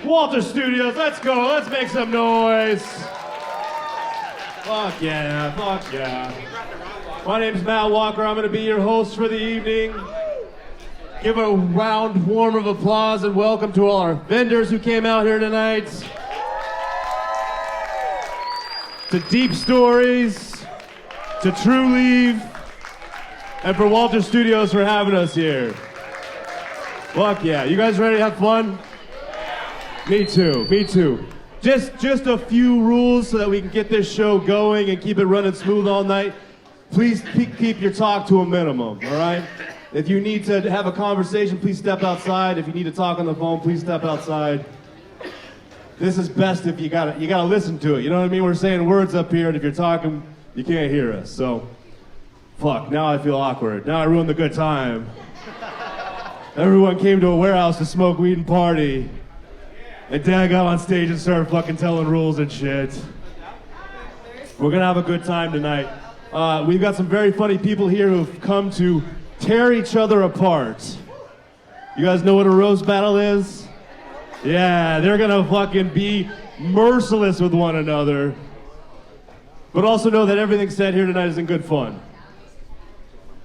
Walter Studios, let's go, let's make some noise. Fuck yeah, fuck yeah. My name's Matt Walker, I'm gonna be your host for the evening. Give a round warm of applause and welcome to all our vendors who came out here tonight. To Deep Stories, to True Leave, and for Walter Studios for having us here. Fuck yeah, you guys ready to have fun? Me too, me too. Just a few rules so that we can get this show going and keep it running smooth all night. Please keep your talk to a minimum, all right? If you need to have a conversation, please step outside. If you need to talk on the phone, please step outside. This is best if you gotta listen to it. You know what I mean? We're saying words up here, and if you're talking, you can't hear us. So, fuck, now I feel awkward. Now I ruined the good time. Everyone came to a warehouse to smoke weed and party. And Dad got on stage and started fucking telling rules and shit. We're gonna have a good time tonight. We've got some very funny people here who've come to tear each other apart. You guys know what a roast battle is? Yeah, they're gonna fucking be merciless with one another. But also know that everything said here tonight is in good fun.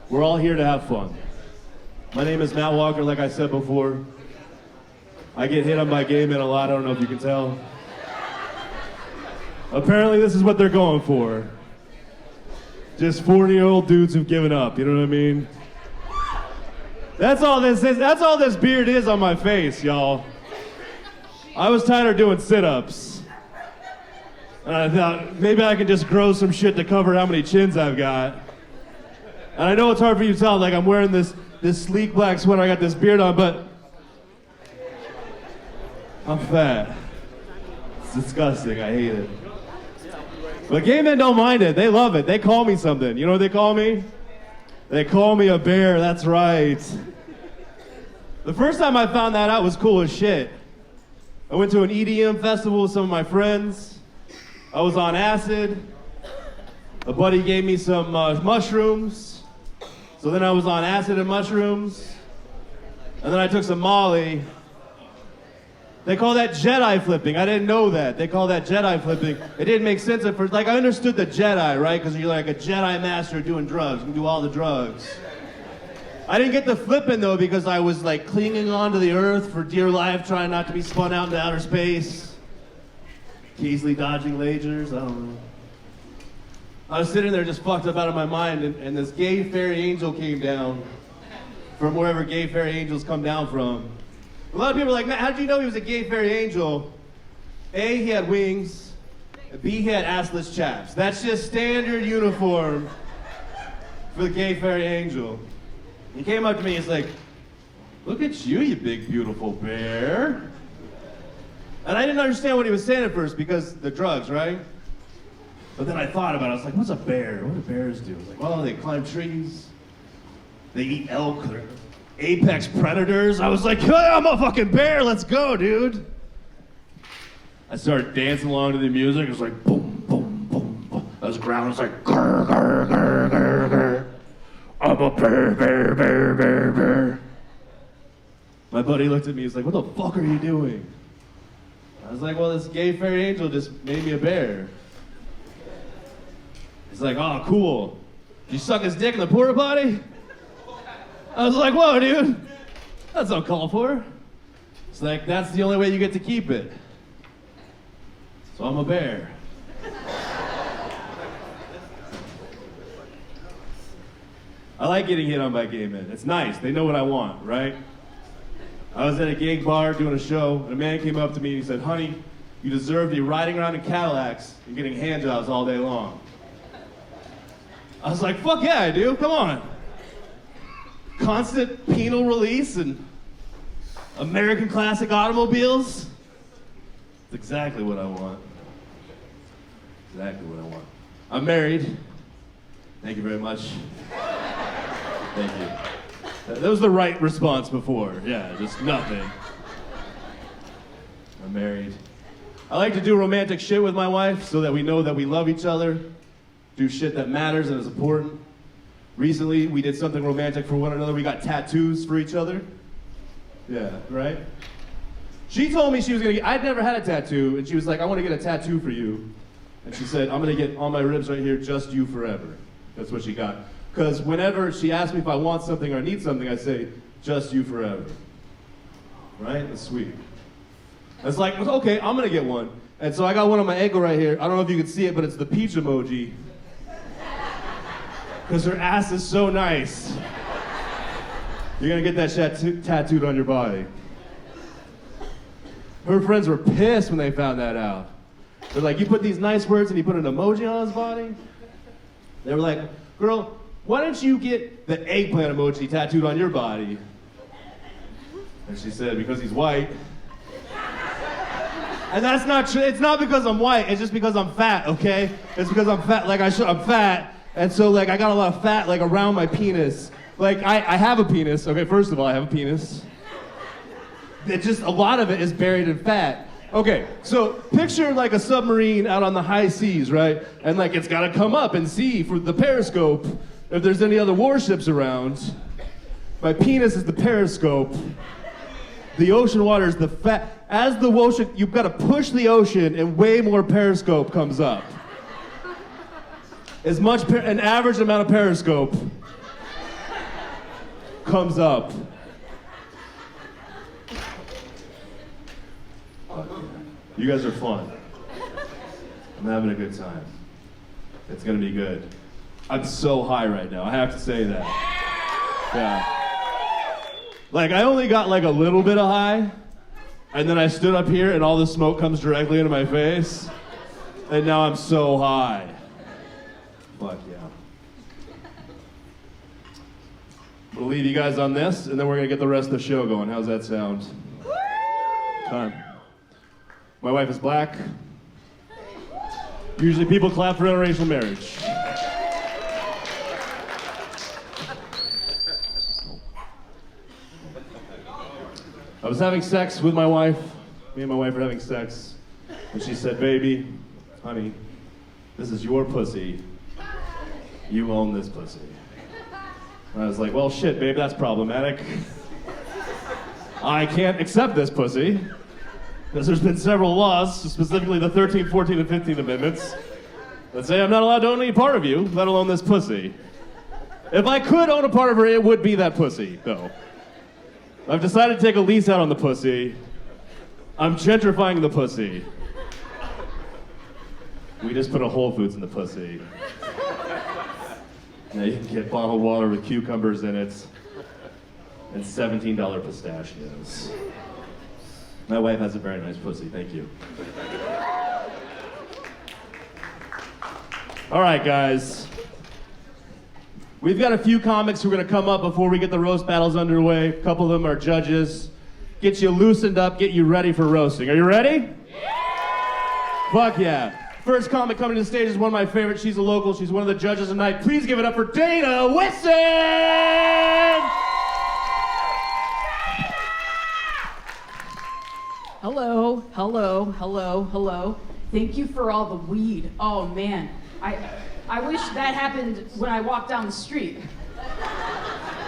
We're all here to have fun. My name is Matt Walker, like I said before. I get hit on by gay men a lot, I don't know if you can tell. Apparently this is what they're going for. Just 40-year-old dudes who've given up, you know what I mean? That's all this is, that's all this beard is on my face, y'all. I was tired of doing sit-ups. And I thought, maybe I could just grow some shit to cover how many chins I've got. And I know it's hard for you to tell, like I'm wearing this sleek black sweater, I got this beard on, but I'm fat. It's disgusting, I hate it. But gay men don't mind it, they love it. They call me something. You know what they call me? They call me a bear, that's right. The first time I found that out was cool as shit. I went to an EDM festival with some of my friends. I was on acid. A buddy gave me some mushrooms. So then I was on acid and mushrooms. And then I took some Molly. They call that Jedi flipping. I didn't know that. They call that Jedi flipping. It didn't make sense at first. Like, I understood the Jedi, right? Because you're like a Jedi master doing drugs. You can do all the drugs. I didn't get the flipping, though, because I was, like, clinging onto the earth for dear life, trying not to be spun out into outer space. Easily dodging lasers, I don't know. I was sitting there just fucked up out of my mind, and this gay fairy angel came down from wherever gay fairy angels come down from. A lot of people are like, man, how did you know he was a gay fairy angel? A, he had wings. B, he had assless chaps. That's just standard uniform for the gay fairy angel. He came up to me, he's like, look at you, you big, beautiful bear. And I didn't understand what he was saying at first because the drugs, right? But then I thought about it, I was like, what's a bear? What do bears do? I was like, well, they climb trees. They eat elk. They're apex predators. I was like, hey, I'm a fucking bear, let's go, dude. I started dancing along to the music. It was like, boom, boom, boom, boom. I was growling, it was like, grr, grr, grr, grr, grr. I'm a bear, bear, bear, bear, bear. My buddy looked at me, he's like, what the fuck are you doing? I was like, well, this gay fairy angel just made me a bear. He's like, oh, cool. Did you suck his dick in the porta potty? I was like, whoa, dude. That's uncalled for. It's like, that's the only way you get to keep it. So I'm a bear. I like getting hit on by gay men. It's nice. They know what I want, right? I was at a gay bar doing a show, and a man came up to me and he said, honey, you deserve to be riding around in Cadillacs and getting handjobs all day long. I was like, fuck yeah, I do. Come on. Constant penal release and American classic automobiles. It's exactly what I want. Exactly what I want. I'm married. Thank you very much. Thank you. That was the right response before. Yeah, just nothing. I'm married. I like to do romantic shit with my wife so that we know that we love each other, do shit that matters and is important. Recently, we did something romantic for one another. We got tattoos for each other. Yeah, right? She told me she was gonna get, I'd never had a tattoo, and she was like, I wanna get a tattoo for you. And she said, I'm gonna get on my ribs right here, just you forever. That's what she got. Because whenever she asks me if I want something or need something, I say, just you forever. Right? That's sweet. It's like, okay, I'm gonna get one. And so I got one on my ankle right here. I don't know if you can see it, but it's the peach emoji. Because her ass is so nice. You're gonna get that shit tattooed on your body. Her friends were pissed when they found that out. They're like, you put these nice words and you put an emoji on his body? They were like, girl, why don't you get the eggplant emoji tattooed on your body? And she said, because he's white. And that's not true. It's not because I'm white. It's just because I'm fat, okay? It's because I'm fat. Like, I'm fat. And so, like, I got a lot of fat, like, around my penis. Like, I have a penis. Okay, first of all, I have a penis. It just, a lot of it is buried in fat. Okay, so picture like a submarine out on the high seas, right? And like it's gotta come up and see for the periscope if there's any other warships around. My penis is the periscope. The ocean water is the fat. As the ocean, you've gotta push the ocean and way more periscope comes up. As much, an average amount of periscope comes up. You guys are fun. I'm having a good time. It's gonna be good. I'm so high right now, I have to say that. Yeah. Like, I only got like a little bit of high, and then I stood up here and all the smoke comes directly into my face, and now I'm so high. Fuck yeah. I'm gonna leave you guys on this, and then we're gonna get the rest of the show going. How's that sound? Time. My wife is black. Usually people clap for interracial marriage. I was having sex with my wife. Me and my wife were having sex. And she said, baby, honey, this is your pussy. You own this pussy. And I was like, well, shit, babe, that's problematic. I can't accept this pussy. Because there's been several laws, specifically the 13th, 14th, and 15th Amendments, that say I'm not allowed to own any part of you, let alone this pussy. If I could own a part of her, it would be that pussy, though. I've decided to take a lease out on the pussy. I'm gentrifying the pussy. We just put a Whole Foods in the pussy. Now you can get bottled water with cucumbers in it and $17 pistachios. My wife has a very nice pussy, thank you. All right, guys. We've got a few comics who are gonna come up before we get the roast battles underway. A couple of them are judges. Get you loosened up, get you ready for roasting. Are you ready? Yeah! Fuck yeah. First comic coming to the stage is one of my favorites. She's a local, she's one of the judges tonight. Please give it up for Dana Whissen! Hello, hello, hello, hello. Thank you for all the weed. Oh man, I wish that happened when I walked down the street.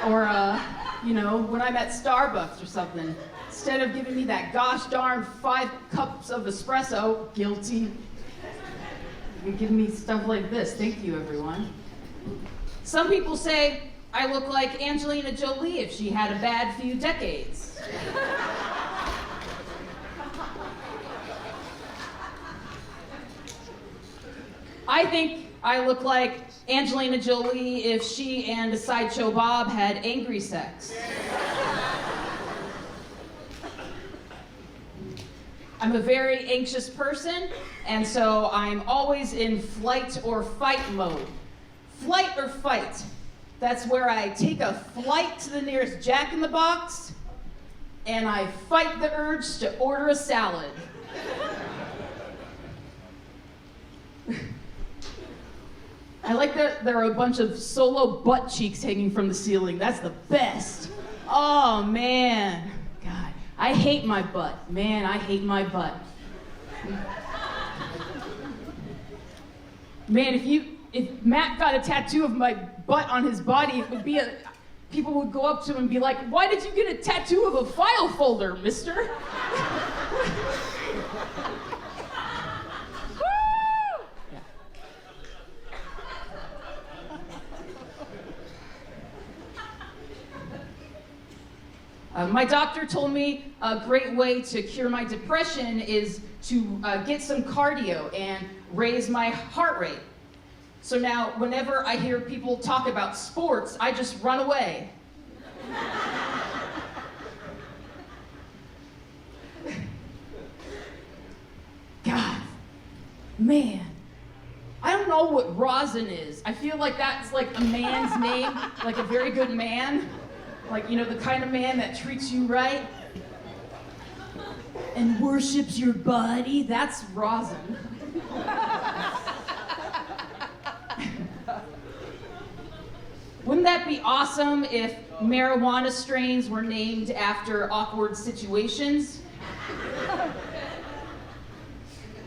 Or, when I'm at Starbucks or something. Instead of giving me that gosh darn 5 cups of espresso, guilty. You give me stuff like this. Thank you, everyone. Some people say I look like Angelina Jolie if she had a bad few decades. I think I look like Angelina Jolie if she and Sideshow Bob had angry sex. I'm a very anxious person, and so I'm always in flight or fight mode. Flight or fight. That's where I take a flight to the nearest Jack in the Box, and I fight the urge to order a salad. I like that there are a bunch of solo butt cheeks hanging from the ceiling. That's the best. Oh, man. God, I hate my butt. Man, I hate my butt. Man, if Matt got a tattoo of my butt on his body, it would be people would go up to him and be like, why did you get a tattoo of a file folder, mister? My doctor told me a great way to cure my depression is to get some cardio and raise my heart rate. So now, whenever I hear people talk about sports, I just run away. God, man, I don't know what rosin is. I feel like that's like a man's name, like a very good man. Like, you know, the kind of man that treats you right and worships your body. That's rosin. Wouldn't that be awesome if marijuana strains were named after awkward situations?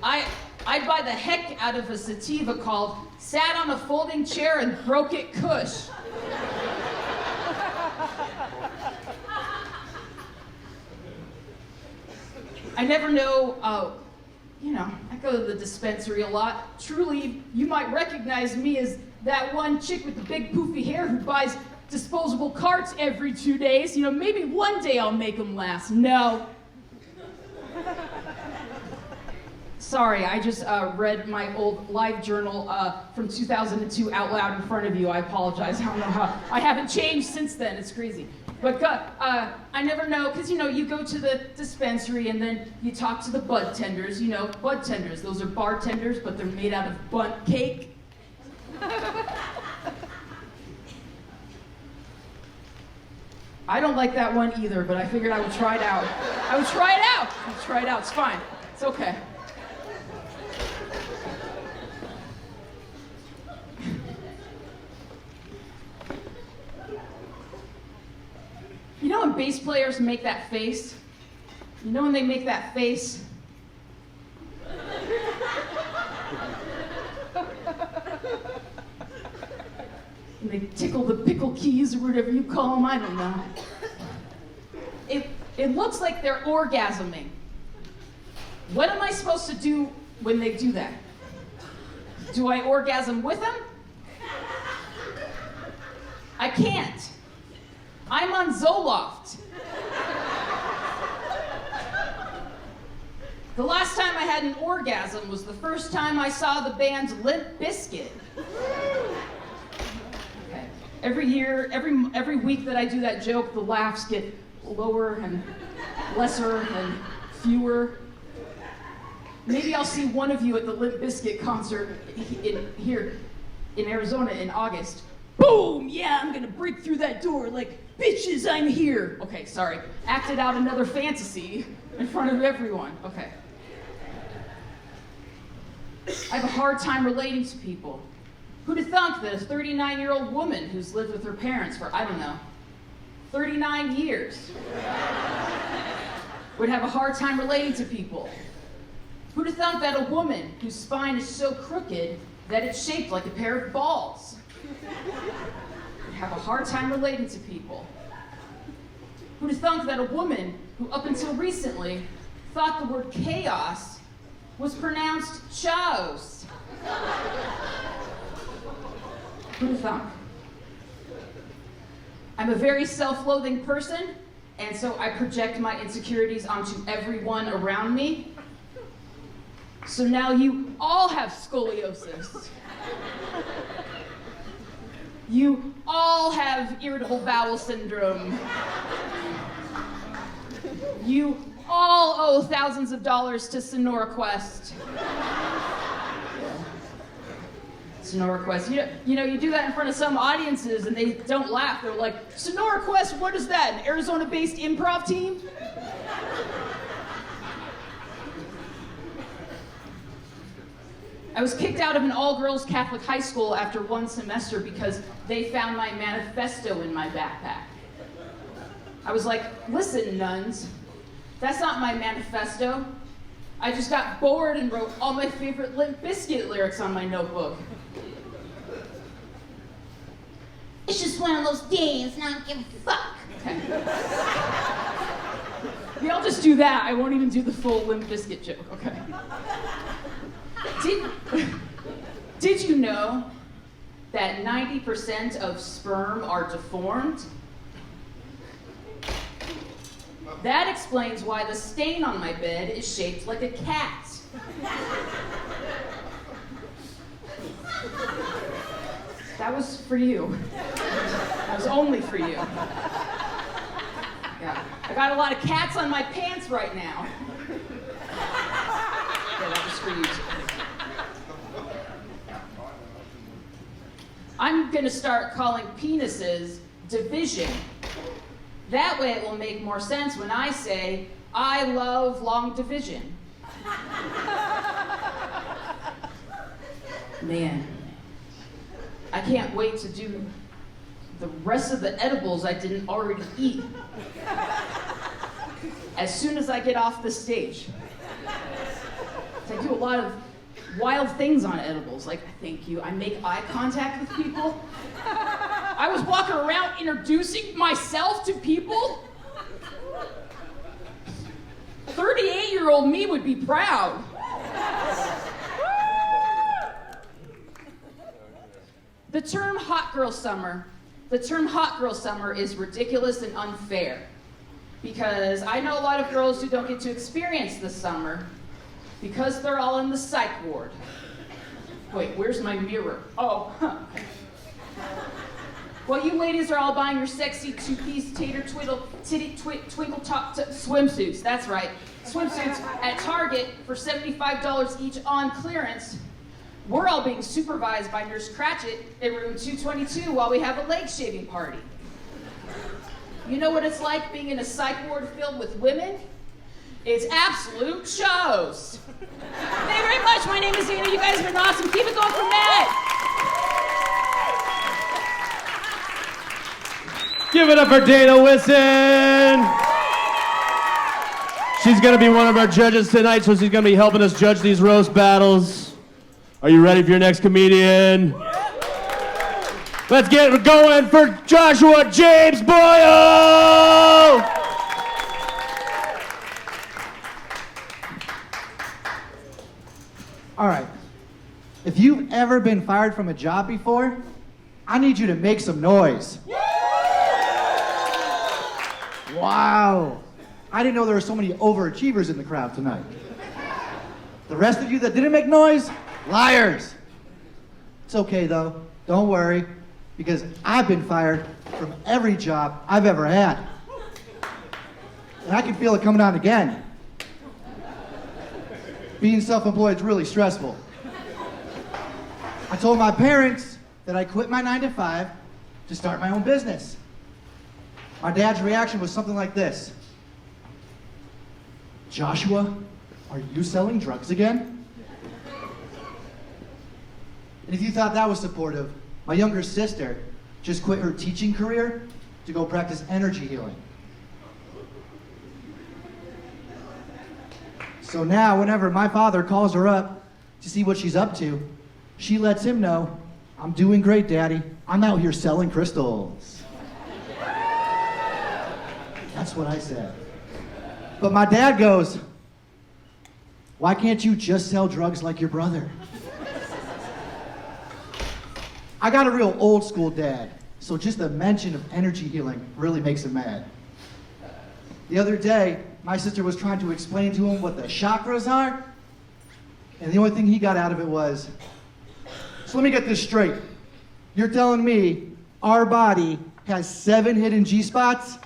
I'd buy the heck out of a sativa called Sat on a Folding Chair and Broke It Kush. I never know, you know, I go to the dispensary a lot. Truly, you might recognize me as that one chick with the big poofy hair who buys disposable carts every 2 days. You know, maybe one day I'll make them last. No. Sorry, I just read my old live journal from 2002 out loud in front of you. I apologize. I don't know how. I haven't changed since then. It's crazy. But I never know, because, you know, you go to the dispensary and then you talk to the bud tenders. You know, bud tenders, those are bartenders, but they're made out of bundt cake. I don't like that one either, but I figured I would try it out. I would try it out. It's fine. It's okay. You know when bass players make that face? You know when they make that face? And they tickle the pickle keys or whatever you call them, I don't know. It looks like they're orgasming. What am I supposed to do when they do that? Do I orgasm with them? I can't. I'm on Zoloft. The last time I had an orgasm was the first time I saw the band Limp Bizkit. Okay. Every week that I do that joke, the laughs get lower and lesser and fewer. Maybe I'll see one of you at the Limp Bizkit concert here in Arizona in August. Boom! Yeah, I'm gonna break through that door like, bitches, I'm here. Okay, sorry. Acted out another fantasy in front of everyone. Okay. I have a hard time relating to people. Who'd have thunk that a 39-year-old woman who's lived with her parents for, I don't know, 39 years would have a hard time relating to people? Who'd have thunk that a woman whose spine is so crooked that it's shaped like a pair of balls would have a hard time relating to people? Who'd have thunk that a woman who up until recently thought the word chaos was pronounced chaos? Who'd have thunk? I'm a very self-loathing person, and so I project my insecurities onto everyone around me. So now you all have scoliosis. You all have irritable bowel syndrome. You all owe thousands of dollars to Sonora Quest. Sonora Quest. You know, you do that in front of some audiences and they don't laugh. They're like, Sonora Quest, what is that? An Arizona-based improv team? I was kicked out of an all-girls Catholic high school after one semester because they found my manifesto in my backpack. I was like, listen, nuns, that's not my manifesto. I just got bored and wrote all my favorite Limp Bizkit lyrics on my notebook. It's just one of those days, and I don't give a fuck. Okay. We all just do that. I won't even do the full Limp Bizkit joke, okay? Did you know that 90% of sperm are deformed? That explains why the stain on my bed is shaped like a cat. That was for you. That was only for you. Yeah. I got a lot of cats on my pants right now. Yeah, that was for you too. I'm gonna start calling penises division. That way it will make more sense when I say, I love long division. Man, I can't wait to do the rest of the edibles I didn't already eat as soon as I get off the stage. I do a lot of wild things on edibles, like, thank you, I make eye contact with people. I was walking around introducing myself to people. 38-year-old me would be proud. The term hot girl summer is ridiculous and unfair because I know a lot of girls who don't get to experience the summer because they're all in the psych ward. Wait, where's my mirror? Oh, huh. Well, you ladies are all buying your sexy two-piece twinkle top swimsuits. That's right, swimsuits at Target for $75 each on clearance. We're all being supervised by Nurse Cratchit in room 222 while we have a leg shaving party. You know what it's like being in a psych ward filled with women? It's absolute shows. Thank you very much. My name is Dana. You guys have been awesome. Keep it going from Matt. Give it up for Dana Wissen. She's going to be one of our judges tonight, so she's going to be helping us judge these roast battles. Are you ready for your next comedian? Let's get going for Joshua James Boyle! All right. If you've ever been fired from a job before, I need you to make some noise. Wow. I didn't know there were so many overachievers in the crowd tonight. The rest of you that didn't make noise, liars. It's okay though, don't worry, because I've been fired from every job I've ever had. And I can feel it coming on again. Being self-employed is really stressful. I told my parents that I quit my 9-to-5 to start my own business. My dad's reaction was something like this. Joshua, are you selling drugs again? And if you thought that was supportive, my younger sister just quit her teaching career to go practice energy healing. So now, whenever my father calls her up to see what she's up to, she lets him know, I'm doing great, Daddy. I'm out here selling crystals. That's what I said. But my dad goes, why can't you just sell drugs like your brother? I got a real old school dad, so just the mention of energy healing really makes him mad. The other day, my sister was trying to explain to him what the chakras are, and the only thing he got out of it was, so let me get this straight. You're telling me our body has 7 hidden G-spots?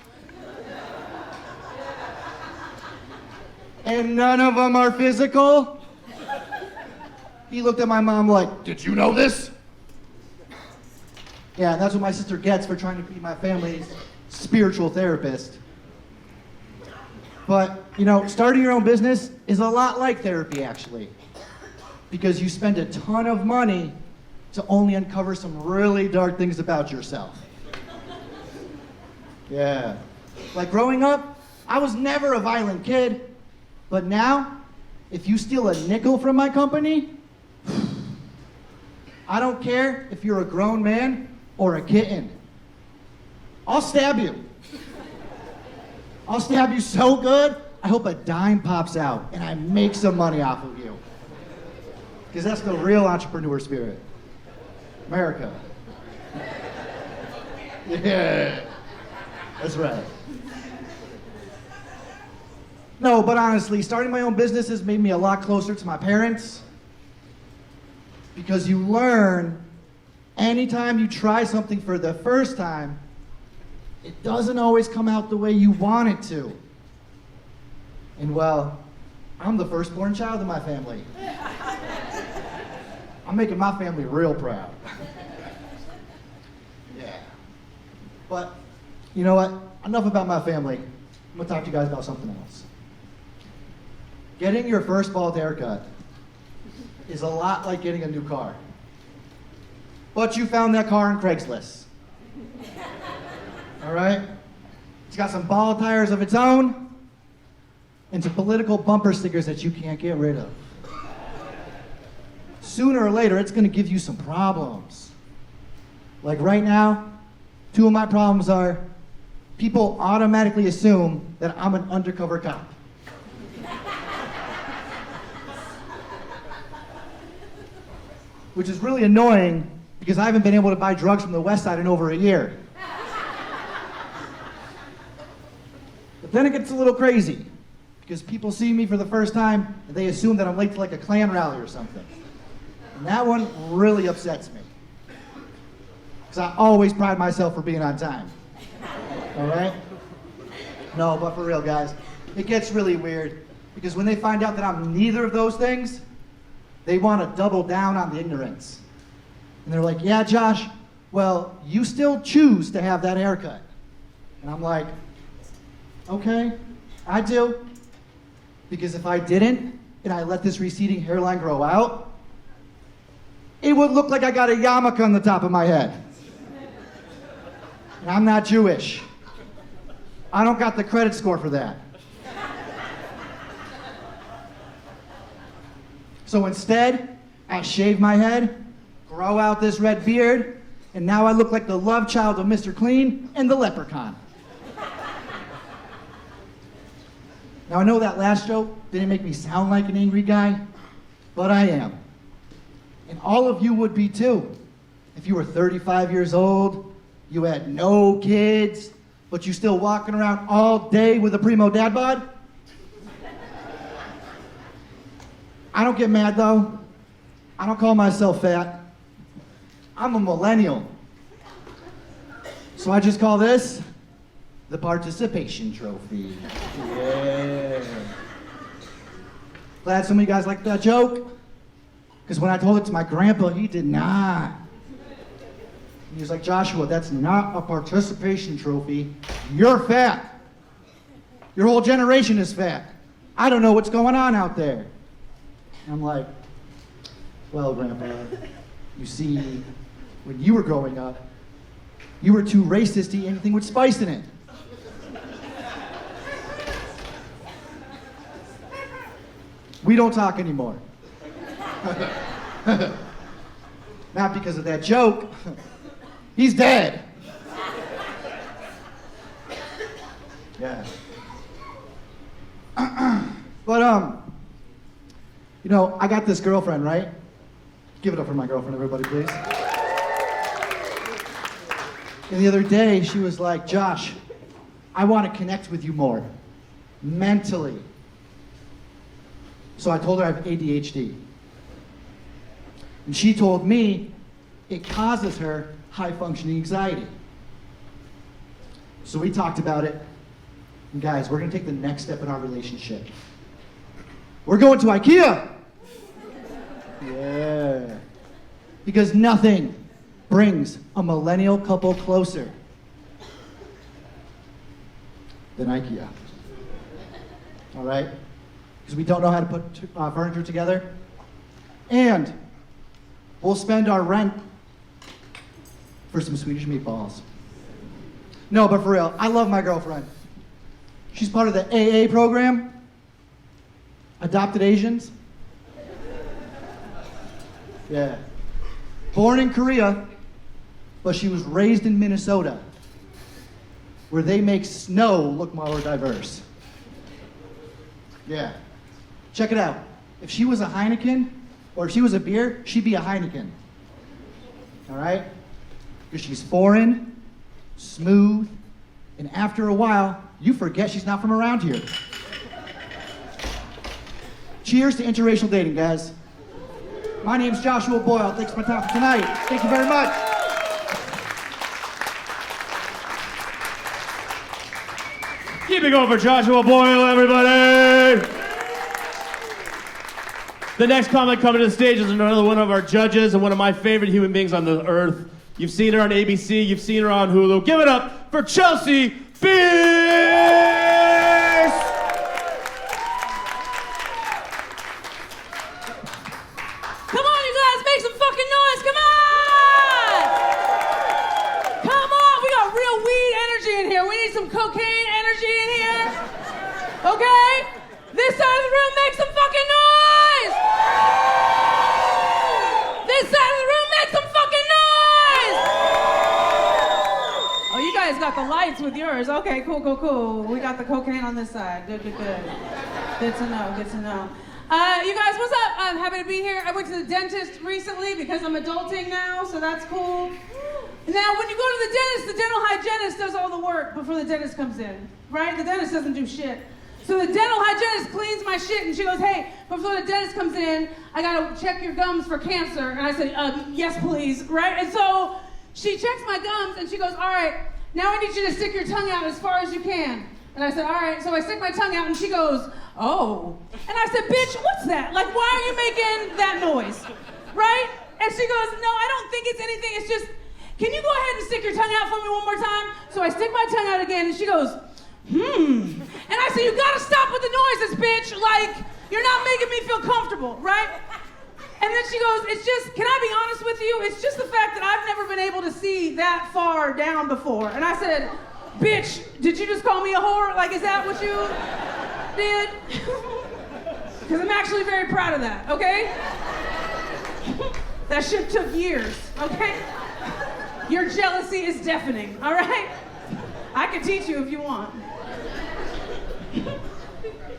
And none of them are physical? He looked at my mom like, did you know this? Yeah, that's what my sister gets for trying to be my family's spiritual therapist. But, you know, starting your own business is a lot like therapy, actually. Because you spend a ton of money to only uncover some really dark things about yourself. Yeah. Like growing up, I was never a violent kid. But now, if you steal a nickel from my company, I don't care if you're a grown man or a kitten. I'll stab you. I'll stab you so good, I hope a dime pops out and I make some money off of you. Because that's the real entrepreneur spirit. America. Yeah, that's right. No, but honestly, starting my own business has made me a lot closer to my parents. Because you learn, anytime you try something for the first time, it doesn't always come out the way you want it to. And well, I'm the firstborn child of my family. I'm making my family real proud. Yeah. But, you know what? Enough about my family. I'm gonna talk to you guys about something else. Getting your first bald haircut is a lot like getting a new car. But you found that car on Craigslist. All right? It's got some bald tires of its own and some political bumper stickers that you can't get rid of. Sooner or later, it's gonna give you some problems. Like right now, two of my problems are people automatically assume that I'm an undercover cop. Which is really annoying because I haven't been able to buy drugs from the West Side in over a year. But then it gets a little crazy because people see me for the first time and they assume that I'm late to like a Klan rally or something. And that one really upsets me. Because I always pride myself for being on time. All right? No, but for real, guys, it gets really weird because when they find out that I'm neither of those things, they want to double down on the ignorance. And they're like, yeah, Josh, well, you still choose to have that haircut. And I'm like, okay, I do. Because if I didn't, and I let this receding hairline grow out, it would look like I got a yarmulke on the top of my head. And I'm not Jewish. I don't got the credit score for that. So instead, I shave my head, grow out this red beard, and now I look like the love child of Mr. Clean and the leprechaun. Now I know that last joke didn't make me sound like an angry guy, but I am. And all of you would be too. If you were 35 years old, you had no kids, but you still walking around all day with a primo dad bod. I don't get mad though. I don't call myself fat. I'm a millennial. So I just call this the participation trophy. Yeah. Glad some of you guys liked that joke. Because when I told it to my grandpa, he did not. He was like, Joshua, that's not a participation trophy. You're fat. Your whole generation is fat. I don't know what's going on out there. And I'm like, well, Grandpa, you see, when you were growing up, you were too racist to eat anything with spice in it. We don't talk anymore. Not because of that joke. He's dead. Yeah. But, you know, I got this girlfriend, right? Give it up for my girlfriend, everybody, please. And the other day, she was like, Josh, I want to connect with you more, mentally. So I told her I have ADHD. And she told me it causes her high-functioning anxiety. So we talked about it. And guys, we're going to take the next step in our relationship. We're going to IKEA. Yeah. Because nothing brings a millennial couple closer than IKEA. All right? Because we don't know how to put furniture together. And we'll spend our rent for some Swedish meatballs. No, but for real, I love my girlfriend. She's part of the AA program. Adopted Asians. Yeah. Born in Korea, but she was raised in Minnesota, where they make snow look more diverse. Yeah. Check it out. If she was a Heineken, or if she was a beer, she'd be a Heineken. All right? Because she's foreign, smooth, and after a while, you forget she's not from around here. Cheers to interracial dating, guys. My name's Joshua Boyle. Thanks for my time for tonight. Thank you very much. Keep it going for Joshua Boyle, everybody! The next comic coming to the stage is another one of our judges and one of my favorite human beings on the earth. You've seen her on ABC, you've seen her on Hulu. Give it up for Chelsea Bearce! Come on, you guys, make some fucking noise, come on! Come on, we got real weed energy in here. We need some cocaine energy in here. Okay? This side of the room, make some fucking noise! This side of the room, make some fucking noise! Oh, you guys got the lights with yours. Okay, cool, cool, cool. We got the cocaine on this side. Good, good, good. Good to know, good to know. You guys, what's up? I'm happy to be here. I went to the dentist recently because I'm adulting now, so that's cool. Now, when you go to the dentist, the dental hygienist does all the work before the dentist comes in, right? The dentist doesn't do shit. So the dental hygienist cleans my shit and she goes, hey, before the dentist comes in, I gotta check your gums for cancer. And I said, yes, please, right? And so she checks my gums and she goes, all right, now I need you to stick your tongue out as far as you can. And I said, all right. So I stick my tongue out and she goes, oh. And I said, bitch, what's that? Like, why are you making that noise, right? And she goes, no, I don't think it's anything. It's just, can you go ahead and stick your tongue out for me one more time? So I stick my tongue out again and she goes, And I said, you gotta stop with the noises, bitch. Like, you're not making me feel comfortable, right? And then she goes, it's just, can I be honest with you? It's just the fact that I've never been able to see that far down before. And I said, bitch, did you just call me a whore? Like, is that what you did? Because I'm actually very proud of that, okay? That shit took years, okay? Your jealousy is deafening, all right? I can teach you if you want.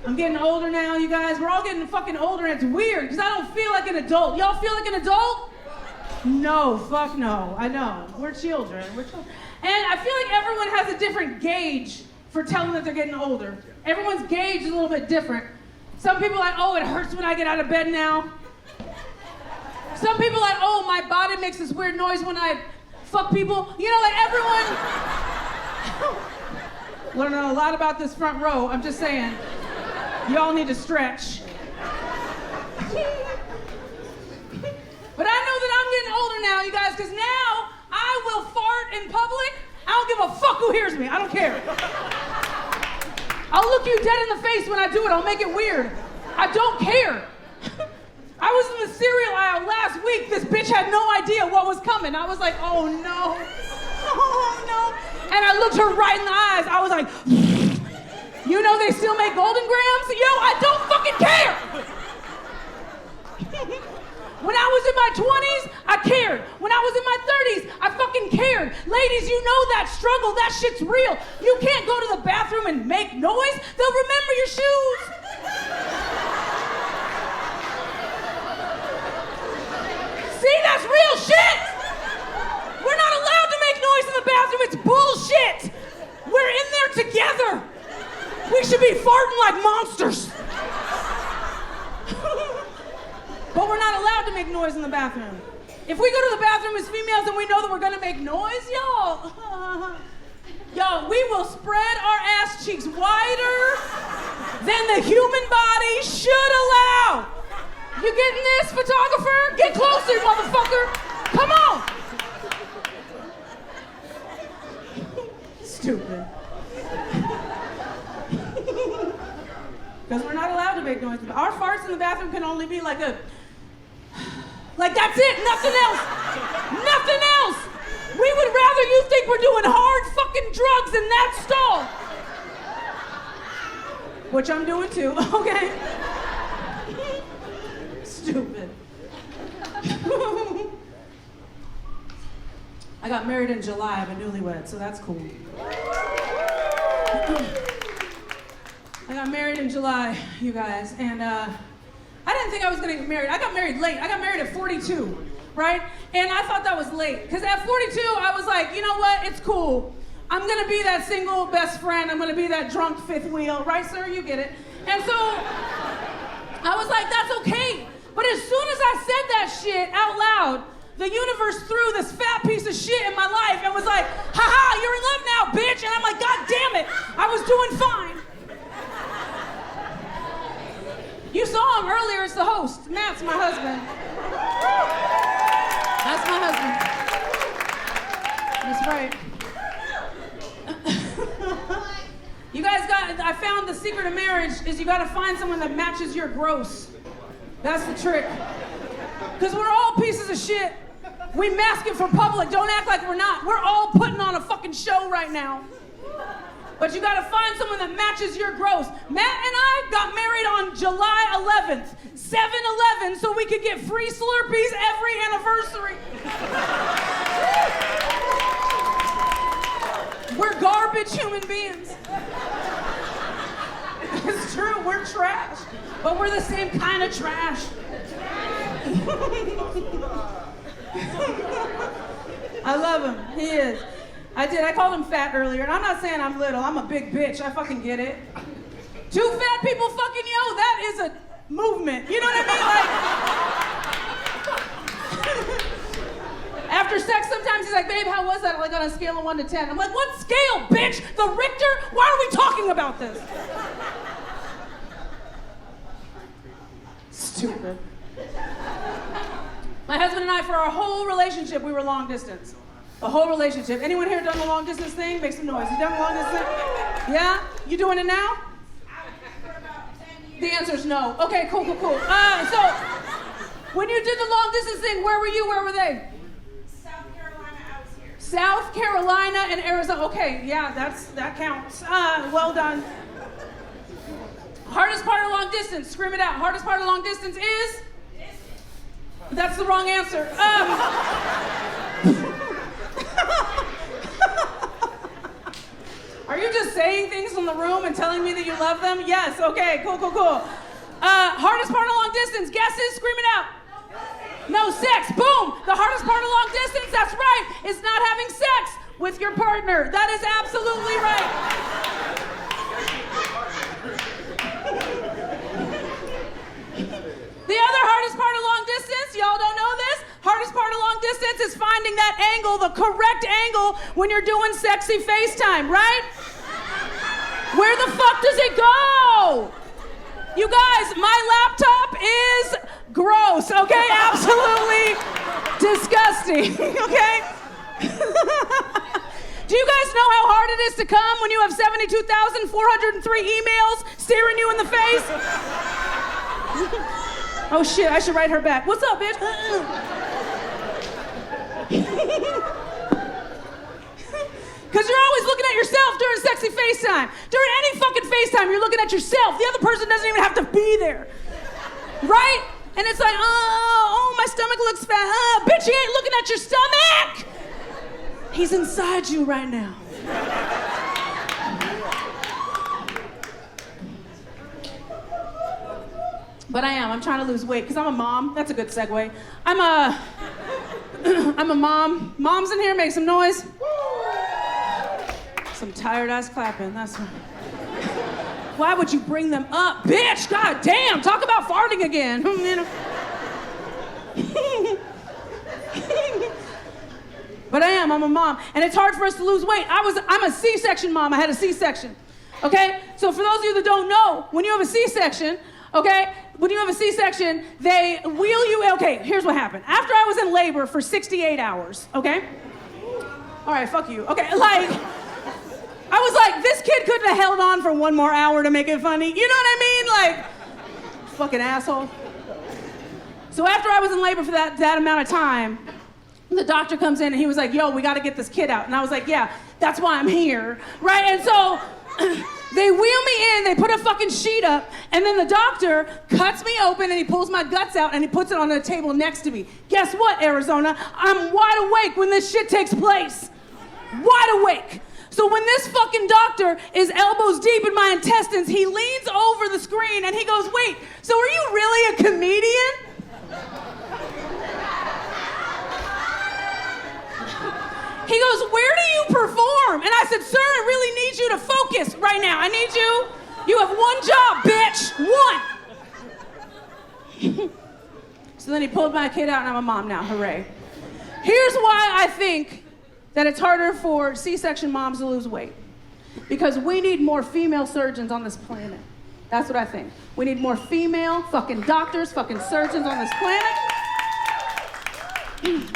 I'm getting older now, you guys. We're all getting fucking older, and it's weird, because I don't feel like an adult. Y'all feel like an adult? No, fuck no. I know. We're children. We're children. And I feel like everyone has a different gauge for telling that they're getting older. Everyone's gauge is a little bit different. Some people are like, oh, it hurts when I get out of bed now. Some people are like, oh, my body makes this weird noise when I fuck people. You know, like everyone... Learning a lot about this front row. I'm just saying. Y'all need to stretch. But I know that I'm getting older now, you guys, because now I will fart in public. I don't give a fuck who hears me. I don't care. I'll look you dead in the face when I do it. I'll make it weird. I don't care. I was in the cereal aisle last week. This bitch had no idea what was coming. I was like, oh no. Oh no. And I looked her right in the eyes. I was like, you know they still make Golden Grams? Yo, I don't fucking care. When I was in my 20s, I cared. When I was in my 30s, I fucking cared. Ladies, you know that struggle. That shit's real. You can't go to the bathroom and make noise. They'll remember your shoes. See, that's real shit. We're not allowed to make noise in the bathroom. It's bullshit. We're in there together. We should be farting like monsters. But we're not allowed to make noise in the bathroom. If we go to the bathroom as females and we know that we're gonna make noise, y'all, we will spread our ass cheeks wider than the human body should allow. You getting this, photographer? Get closer, motherfucker. Come on. Stupid. Because we're not allowed to make noise. Our farts in the bathroom can only be like a... Like, that's it, nothing else. Nothing else. We would rather you think we're doing hard fucking drugs in that stall. Which I'm doing too, okay? Stupid. I got married in July. I'm a newlywed, so that's cool. I I got married in July, you guys, and I didn't think I was gonna get married. I got married late. I got married at 42, right? And I thought that was late, because at 42, I was like, you know what, it's cool. I'm gonna be that single best friend. I'm gonna be that drunk fifth wheel, right, sir? You get it. And so, I was like, that's okay. But as soon as I said that shit out loud, the universe threw this fat piece of shit in my life and was like, haha, you're in love now, bitch. And I'm like, God damn it, I was doing fine. You saw him earlier, it's the host. Matt's my husband. That's my husband. That's right. You guys I found the secret of marriage is you gotta find someone that matches your gross. That's the trick. Because we're all pieces of shit. We mask it for public. Don't act like we're not. We're all putting on a fucking show right now. But you gotta find someone that matches your gross. Matt and I got married on July 11th, 7/11, so we could get free Slurpees every anniversary. We're garbage human beings. It's true, we're trash. But we're the same kind of trash. I love him. He is. I called him fat earlier, and I'm not saying I'm little. I'm a big bitch. I fucking get it. Two fat people fucking that is a movement. You know what I mean? Like, after sex, sometimes he's like, babe, how was that? Like on a scale of 1 to 10. I'm like, what scale, bitch? The Richter? Why are we talking about this? Stupid. My husband and I, for our whole relationship, we were long distance. The whole relationship. Anyone here done the long distance thing? Make some noise. You done the long distance thing? Yeah? You doing it now? The answer's no. Okay, cool. So, when you did the long distance thing, where were you? Where were they? South Carolina, I was here. South Carolina and Arizona. Okay, yeah, that counts. Well done. Hardest part of long distance. Scream it out. Hardest part of long distance is? That's the wrong answer. Are you just saying things in the room and telling me that you love them? Yes, okay, cool. Hardest part of long distance, guesses, scream it out. No sex, boom. The hardest part of long distance, that's right, is not having sex with your partner. That is absolutely right. The other hardest part of long distance, y'all don't know this, hardest part of long distance is finding that angle, the correct angle when you're doing sexy FaceTime, right? Where the fuck does it go? You guys, my laptop is gross, okay? Absolutely disgusting, okay? Do you guys know how hard it is to come when you have 72,403 emails staring you in the face? Oh shit, I should write her back. What's up, bitch? Because you're always looking at yourself during sexy FaceTime. During any fucking FaceTime, you're looking at yourself. The other person doesn't even have to be there. Right? And it's like, oh, my stomach looks fat. Bitch, he ain't looking at your stomach. He's inside you right now. But I'm trying to lose weight because I'm a mom. That's a good segue. I'm a mom. Moms in here, make some noise. Some tired ass clapping, that's right. Why would you bring them up? Bitch, god damn, talk about farting again. But I'm a mom, and it's hard for us to lose weight. I'm a C-section mom, I had a C-section, okay? So for those of you that don't know, when you have a C-section, okay, they wheel you, okay, here's what happened. After I was in labor for 68 hours, okay? All right, fuck you. Okay, like, I was like, this kid couldn't have held on for one more hour to make it funny. You know what I mean? Like, fucking asshole. So after I was in labor for that amount of time, the doctor comes in and he was like, yo, we gotta get this kid out. And I was like, yeah, that's why I'm here, right? And so they wheel me in, they put a fucking sheet up, and then the doctor cuts me open and he pulls my guts out and he puts it on the table next to me. Guess what, Arizona? I'm wide awake when this shit takes place. Wide awake. So when this fucking doctor is elbows deep in my intestines, he leans over the screen and he goes, wait, so are you really a comedian? He goes, where do you perform? And I said, sir, I really need you to focus right now. I need you have one job, bitch, one. So then he pulled my kid out and I'm a mom now, hooray. Here's why I think that it's harder for C-section moms to lose weight. Because we need more female surgeons on this planet. That's what I think. We need more female fucking doctors, fucking surgeons on this planet.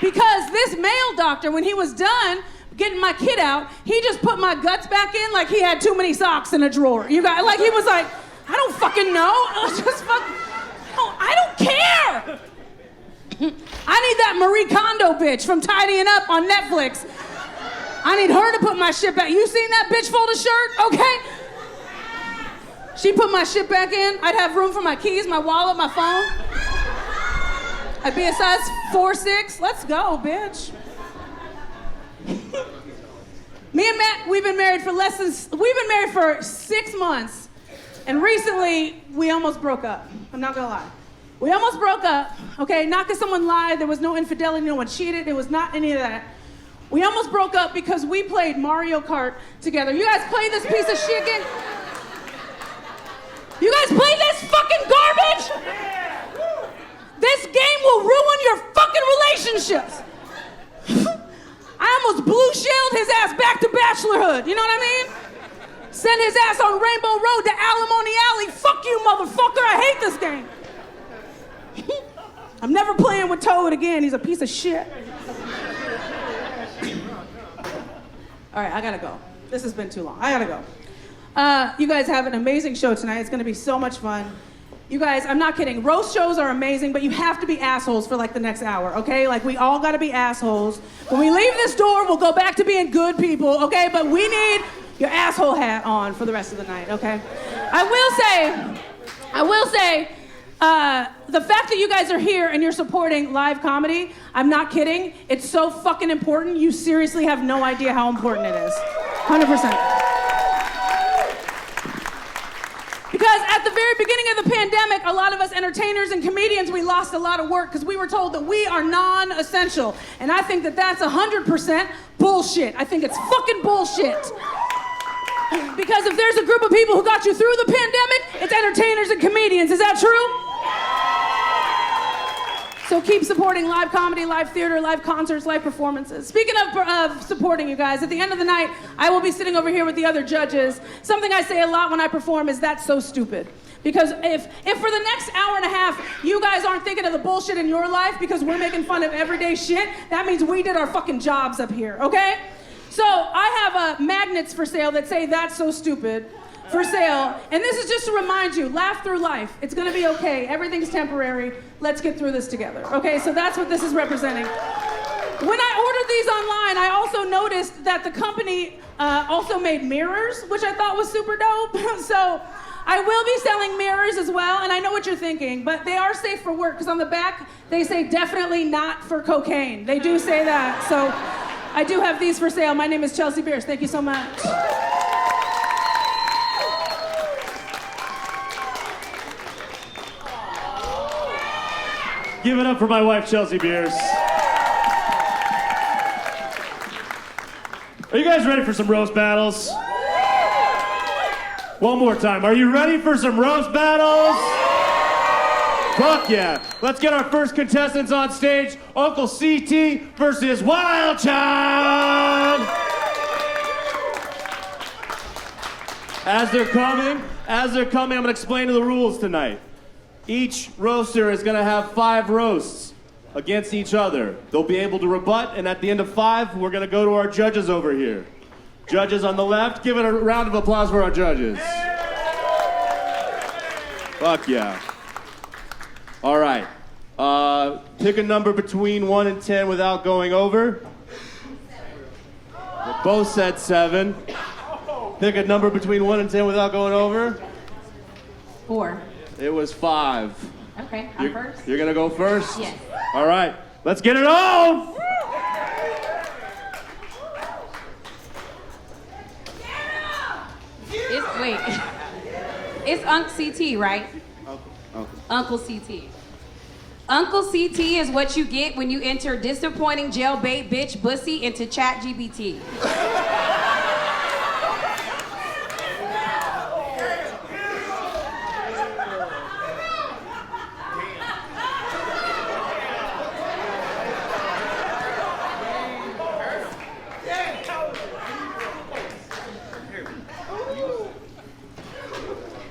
Because this male doctor, when he was done getting my kid out, he just put my guts back in like he had too many socks in a drawer. You got, like he was like, I don't fucking know. I don't care. I need that Marie Kondo bitch from Tidying Up on Netflix. I need her to put my shit back. You seen that bitch fold a shirt? Okay. She put my shit back in. I'd have room for my keys, my wallet, my phone. I'd be a size 4'6". Let's go, bitch. Me and Matt, we've been married for 6 months. And recently, we almost broke up. I'm not gonna lie. We almost broke up, okay? Not because someone lied, there was no infidelity, no one cheated, it was not any of that. We almost broke up because we played Mario Kart together. You guys play this piece of shit game? You guys play this fucking garbage? This game will ruin your fucking relationships. I almost blue-shelled his ass back to bachelorhood, you know what I mean? Send his ass on Rainbow Road to Alimony Alley. Fuck you, motherfucker, I hate this game. I'm never playing with Toad again. He's a piece of shit. All right, I gotta go. This has been too long. I gotta go. You guys have an amazing show tonight. It's gonna be so much fun. You guys, I'm not kidding. Roast shows are amazing, but you have to be assholes for like the next hour, okay? Like we all gotta be assholes. When we leave this door, we'll go back to being good people, okay? But we need your asshole hat on for the rest of the night, okay? I will say, the fact that you guys are here and you're supporting live comedy, I'm not kidding. It's so fucking important. You seriously have no idea how important it is. 100%. Because at the very beginning of the pandemic, a lot of us entertainers and comedians, we lost a lot of work because we were told that we are non-essential. And I think that that's 100% bullshit. I think it's fucking bullshit. Because if there's a group of people who got you through the pandemic, it's entertainers and comedians. Is that true? So keep supporting live comedy, live theater, live concerts, live performances. Speaking of supporting you guys, at the end of the night, I will be sitting over here with the other judges. Something I say a lot when I perform is, that's so stupid. Because if for the next hour and a half, you guys aren't thinking of the bullshit in your life because we're making fun of everyday shit, that means we did our fucking jobs up here, okay? So I have magnets for sale that say, that's so stupid, for sale. And this is just to remind you, laugh through life. It's gonna be okay. Everything's temporary. Let's get through this together. Okay, so that's what this is representing. When I ordered these online, I also noticed that the company also made mirrors, which I thought was super dope. So I will be selling mirrors as well, and I know what you're thinking, but they are safe for work, because on the back, they say definitely not for cocaine. They do say that, so I do have these for sale. My name is Chelsea Bearce. Thank you so much. Give it up for my wife, Chelsea Bearce. Are you guys ready for some roast battles? One more time. Are you ready for some roast battles? Fuck yeah. Let's get our first contestants on stage. Uncle CT versus Wild Child. As they're coming, I'm gonna explain the rules tonight. Each roaster is gonna have 5 roasts against each other. They'll be able to rebut, and at the end of 5, we're gonna go to our judges over here. Judges on the left, give it a round of applause for our judges. Fuck yeah. All right. Pick a number between 1 and 10 without going over. They both said 7. Pick a number between 1 and 10 without going over. 4. It was 5. Okay, I'm first. You're gonna go first? Yes. All right, let's get it on! Unc CT, right? Uncle CT. Uncle CT is what you get when you enter disappointing jailbait bitch bussy into ChatGPT.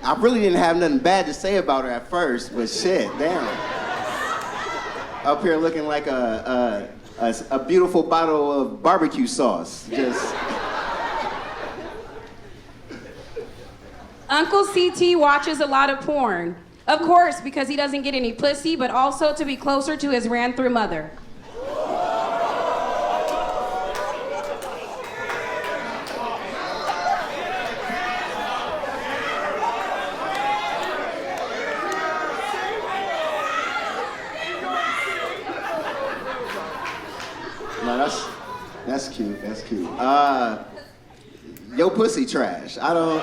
I really didn't have nothing bad to say about her at first, but shit, damn. Up here looking like a beautiful bottle of barbecue sauce. Just. Uncle CT watches a lot of porn. Of course, because he doesn't get any pussy, but also to be closer to his ran-through mother. No, that's cute. That's cute. Yo, pussy trash. I don't.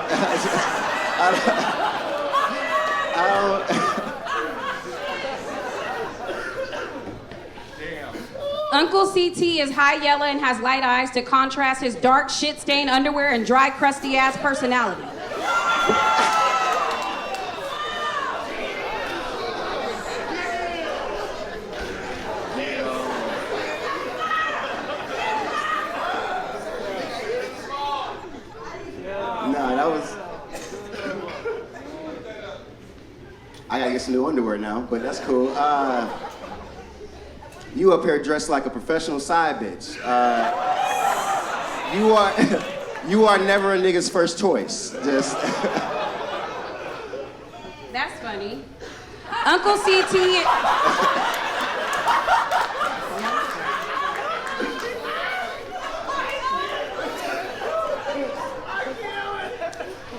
Uncle CT is high yellow and has light eyes to contrast his dark shit-stained underwear and dry, crusty-ass personality. I gotta get some new underwear now, but that's cool. You up here dressed like a professional side bitch. You are never a nigga's first choice. Just. That's funny. Uncle CT.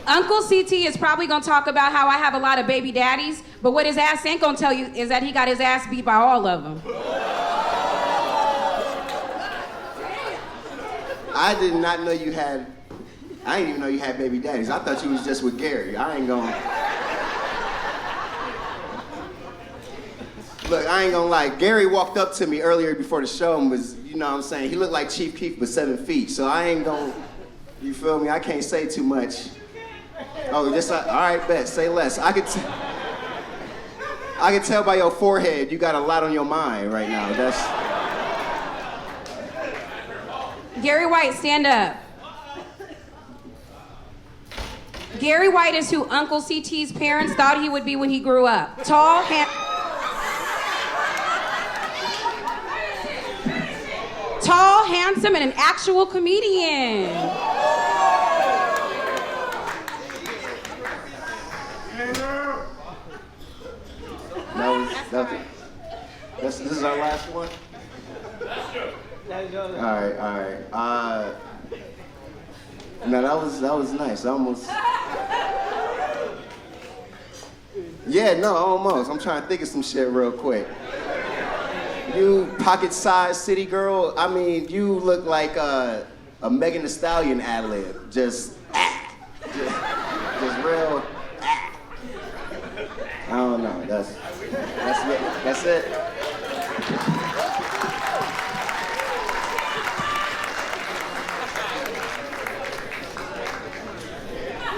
Uncle CT is probably gonna talk about how I have a lot of baby daddies, but what his ass ain't gonna tell you is that he got his ass beat by all of them. I did not know you had. I didn't even know you had baby daddies. I thought you was just with Gary. I ain't gonna. Look, I ain't gonna lie. Gary walked up to me earlier before the show and was, you know what I'm saying, he looked like Chief Keef but 7 feet. So I ain't gonna, you feel me? I can't say too much. Oh, just all right, bet. Say less. I could tell by your forehead you got a lot on your mind right now. That's. Gary White, stand up. Gary White is who Uncle CT's parents thought he would be when he grew up. Tall, handsome, and an actual comedian. This is our last one? All right. No, that was nice. Almost. Yeah, no, almost. I'm trying to think of some shit real quick. You pocket-sized city girl, I mean, you look like a Megan Thee Stallion ad-lib. Just real. I don't know. That's it.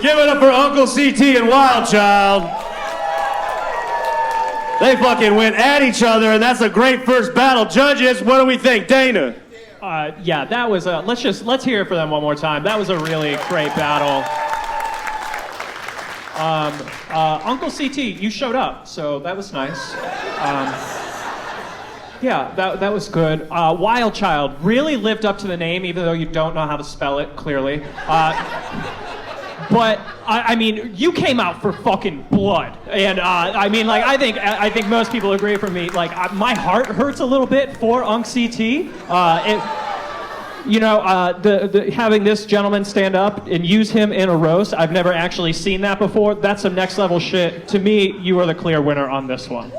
Give it up for Uncle CT and Wild Child. They fucking went at each other, and that's a great first battle. Judges, what do we think? Dana? Yeah, that was let's hear it for them one more time. That was a really great battle. Uncle CT, you showed up, so that was nice. Yeah, that was good. Wild Child really lived up to the name, even though you don't know how to spell it, clearly. But I mean, you came out for fucking blood, and I mean, like, I think most people agree with me. Like, my heart hurts a little bit for Unc CT. Having this gentleman stand up and use him in a roast, I've never actually seen that before. That's some next level shit. To me, you are the clear winner on this one.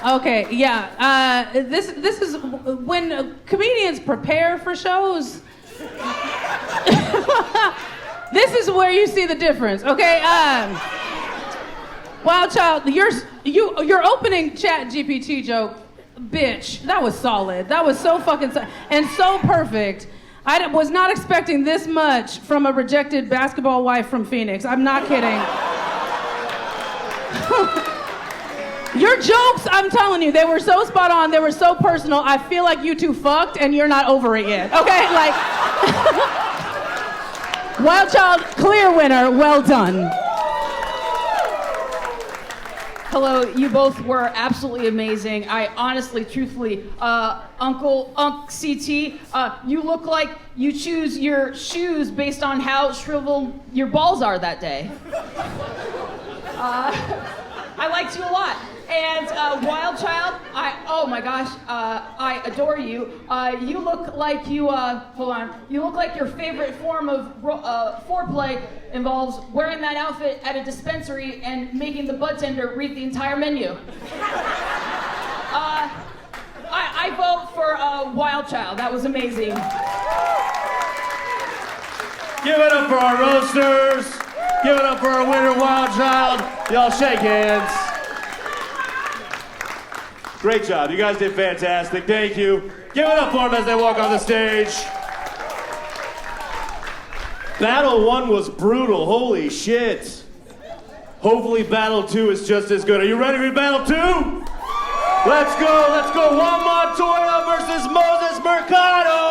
Okay, yeah. This is when comedians prepare for shows. This is where you see the difference, okay? Wild Child, your opening Chat GPT joke, bitch, that was solid. That was so fucking and so perfect. I was not expecting this much from a rejected basketball wife from Phoenix. I'm not kidding. Your jokes, I'm telling you, they were so spot on, they were so personal. I feel like you two fucked and you're not over it yet, okay? Like, Wild Child, clear winner, well done. Hello, you both were absolutely amazing. I honestly, truthfully, Unc CT, you look like you choose your shoes based on how shriveled your balls are that day. I liked you a lot. And Wild Child, oh my gosh, I adore you. You look like you look like your favorite form of foreplay involves wearing that outfit at a dispensary and making the budtender read the entire menu. I vote for Wild Child. That was amazing. Give it up for our roasters. Give it up for our winner, Wild Child. Y'all shake hands. Great job. You guys did fantastic. Thank you. Give it up for them as they walk on the stage. Battle 1 was brutal. Holy shit. Hopefully Battle 2 is just as good. Are you ready for Battle 2? Let's go. Let's go. Juan Montoya versus Moses Mercado.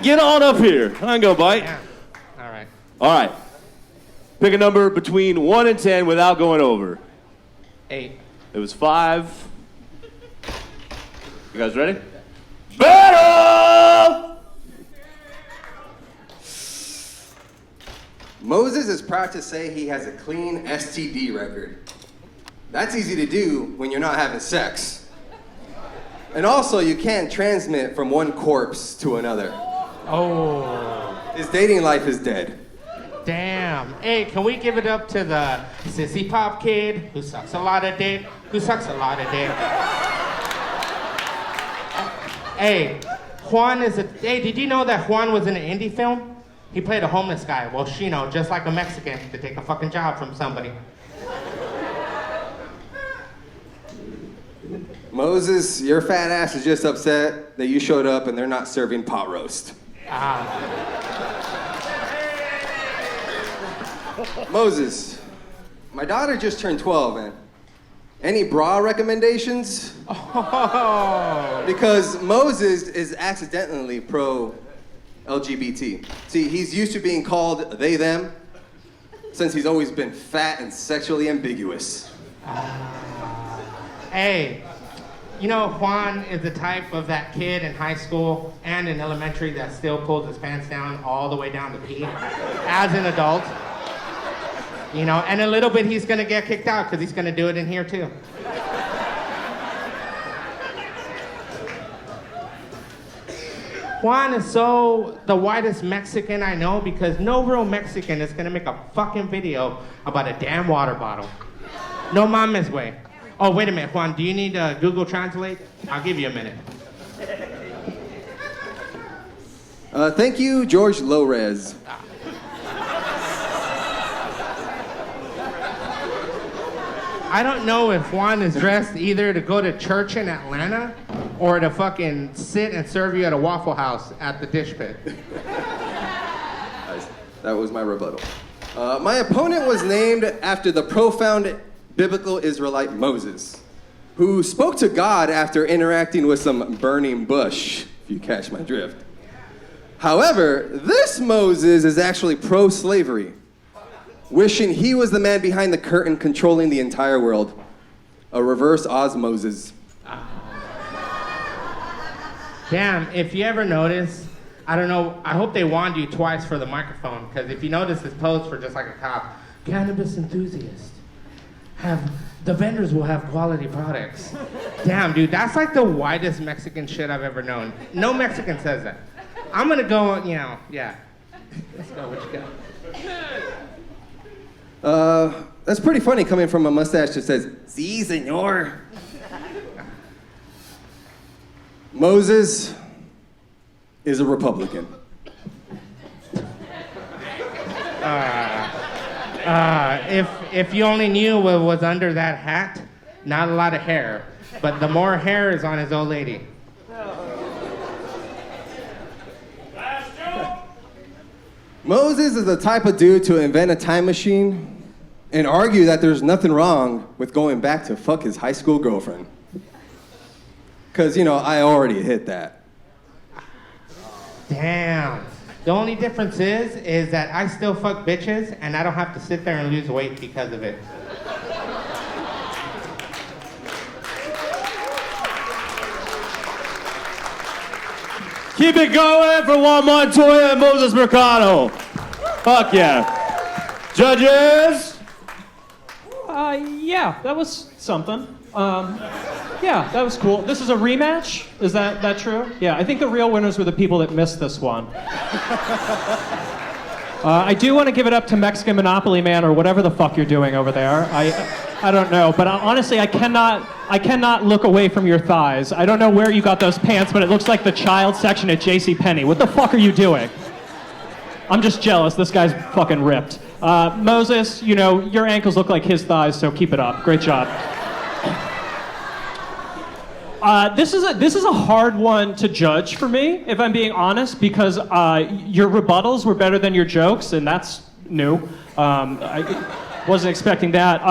Get on up here. I can go bite. Yeah. All right. Pick a number between 1 and 10 without going over. 8. It was 5. You guys ready? Battle! Moses is proud to say he has a clean STD record. That's easy to do when you're not having sex. And also, you can't transmit from one corpse to another. Oh. His dating life is dead. Damn. Hey, can we give it up to the sissy pop kid who sucks a lot of dick? Hey, Juan is Hey, did you know that Juan was in an indie film? He played a homeless guy. Well, just like a Mexican to take a fucking job from somebody. Moses, your fat ass is just upset that you showed up and they're not serving pot roast. Moses, my daughter just turned 12, man. Any bra recommendations? Oh. Because Moses is accidentally pro-LGBT. See, he's used to being called they, them, since he's always been fat and sexually ambiguous. Hey, you know, Juan is the type of that kid in high school and in elementary that still pulls his pants down all the way down to pee as an adult. You know, and a little bit he's gonna get kicked out because he's gonna do it in here too. Juan is the whitest Mexican I know because no real Mexican is gonna make a fucking video about a damn water bottle. No mames, way. Oh, wait a minute, Juan, do you need Google Translate? I'll give you a minute. Thank you, George Lores. I don't know if Juan is dressed either to go to church in Atlanta or to fucking sit and serve you at a Waffle House at the Dish Pit. That was my rebuttal. My opponent was named after the profound biblical Israelite Moses, who spoke to God after interacting with some burning bush, if you catch my drift. However, this Moses is actually pro-slavery, wishing he was the man behind the curtain controlling the entire world. A reverse osmosis. Damn, if you ever notice, I don't know, I hope they warned you twice for the microphone, because if you notice this pose for just like a cop, cannabis enthusiast. The vendors will have quality products. Damn, dude, that's like the whitest Mexican shit I've ever known. No Mexican says that. I'm gonna go, yeah. Let's go, what you got? That's pretty funny coming from a mustache that says, "Sí, señor." Moses is a Republican. If you only knew what was under that hat, not a lot of hair, but the more hair is on his old lady. Moses is the type of dude to invent a time machine and argue that there's nothing wrong with going back to fuck his high school girlfriend. Because, I already hit that. Damn. The only difference is that I still fuck bitches and I don't have to sit there and lose weight because of it. Keep it going for Juan Montoya and Moses Mercado. Fuck yeah. Judges? Yeah, that was something. Yeah, that was cool. This is a rematch? Is that true? Yeah, I think the real winners were the people that missed this one. I do want to give it up to Mexican Monopoly Man or whatever the fuck you're doing over there. I don't know, but honestly, I cannot look away from your thighs. I don't know where you got those pants, but it looks like the child section at JCPenney. What the fuck are you doing? I'm just jealous. This guy's fucking ripped. Moses, your ankles look like his thighs, so keep it up. Great job. This is a hard one to judge for me, if I'm being honest, because your rebuttals were better than your jokes, and that's new. I wasn't expecting that.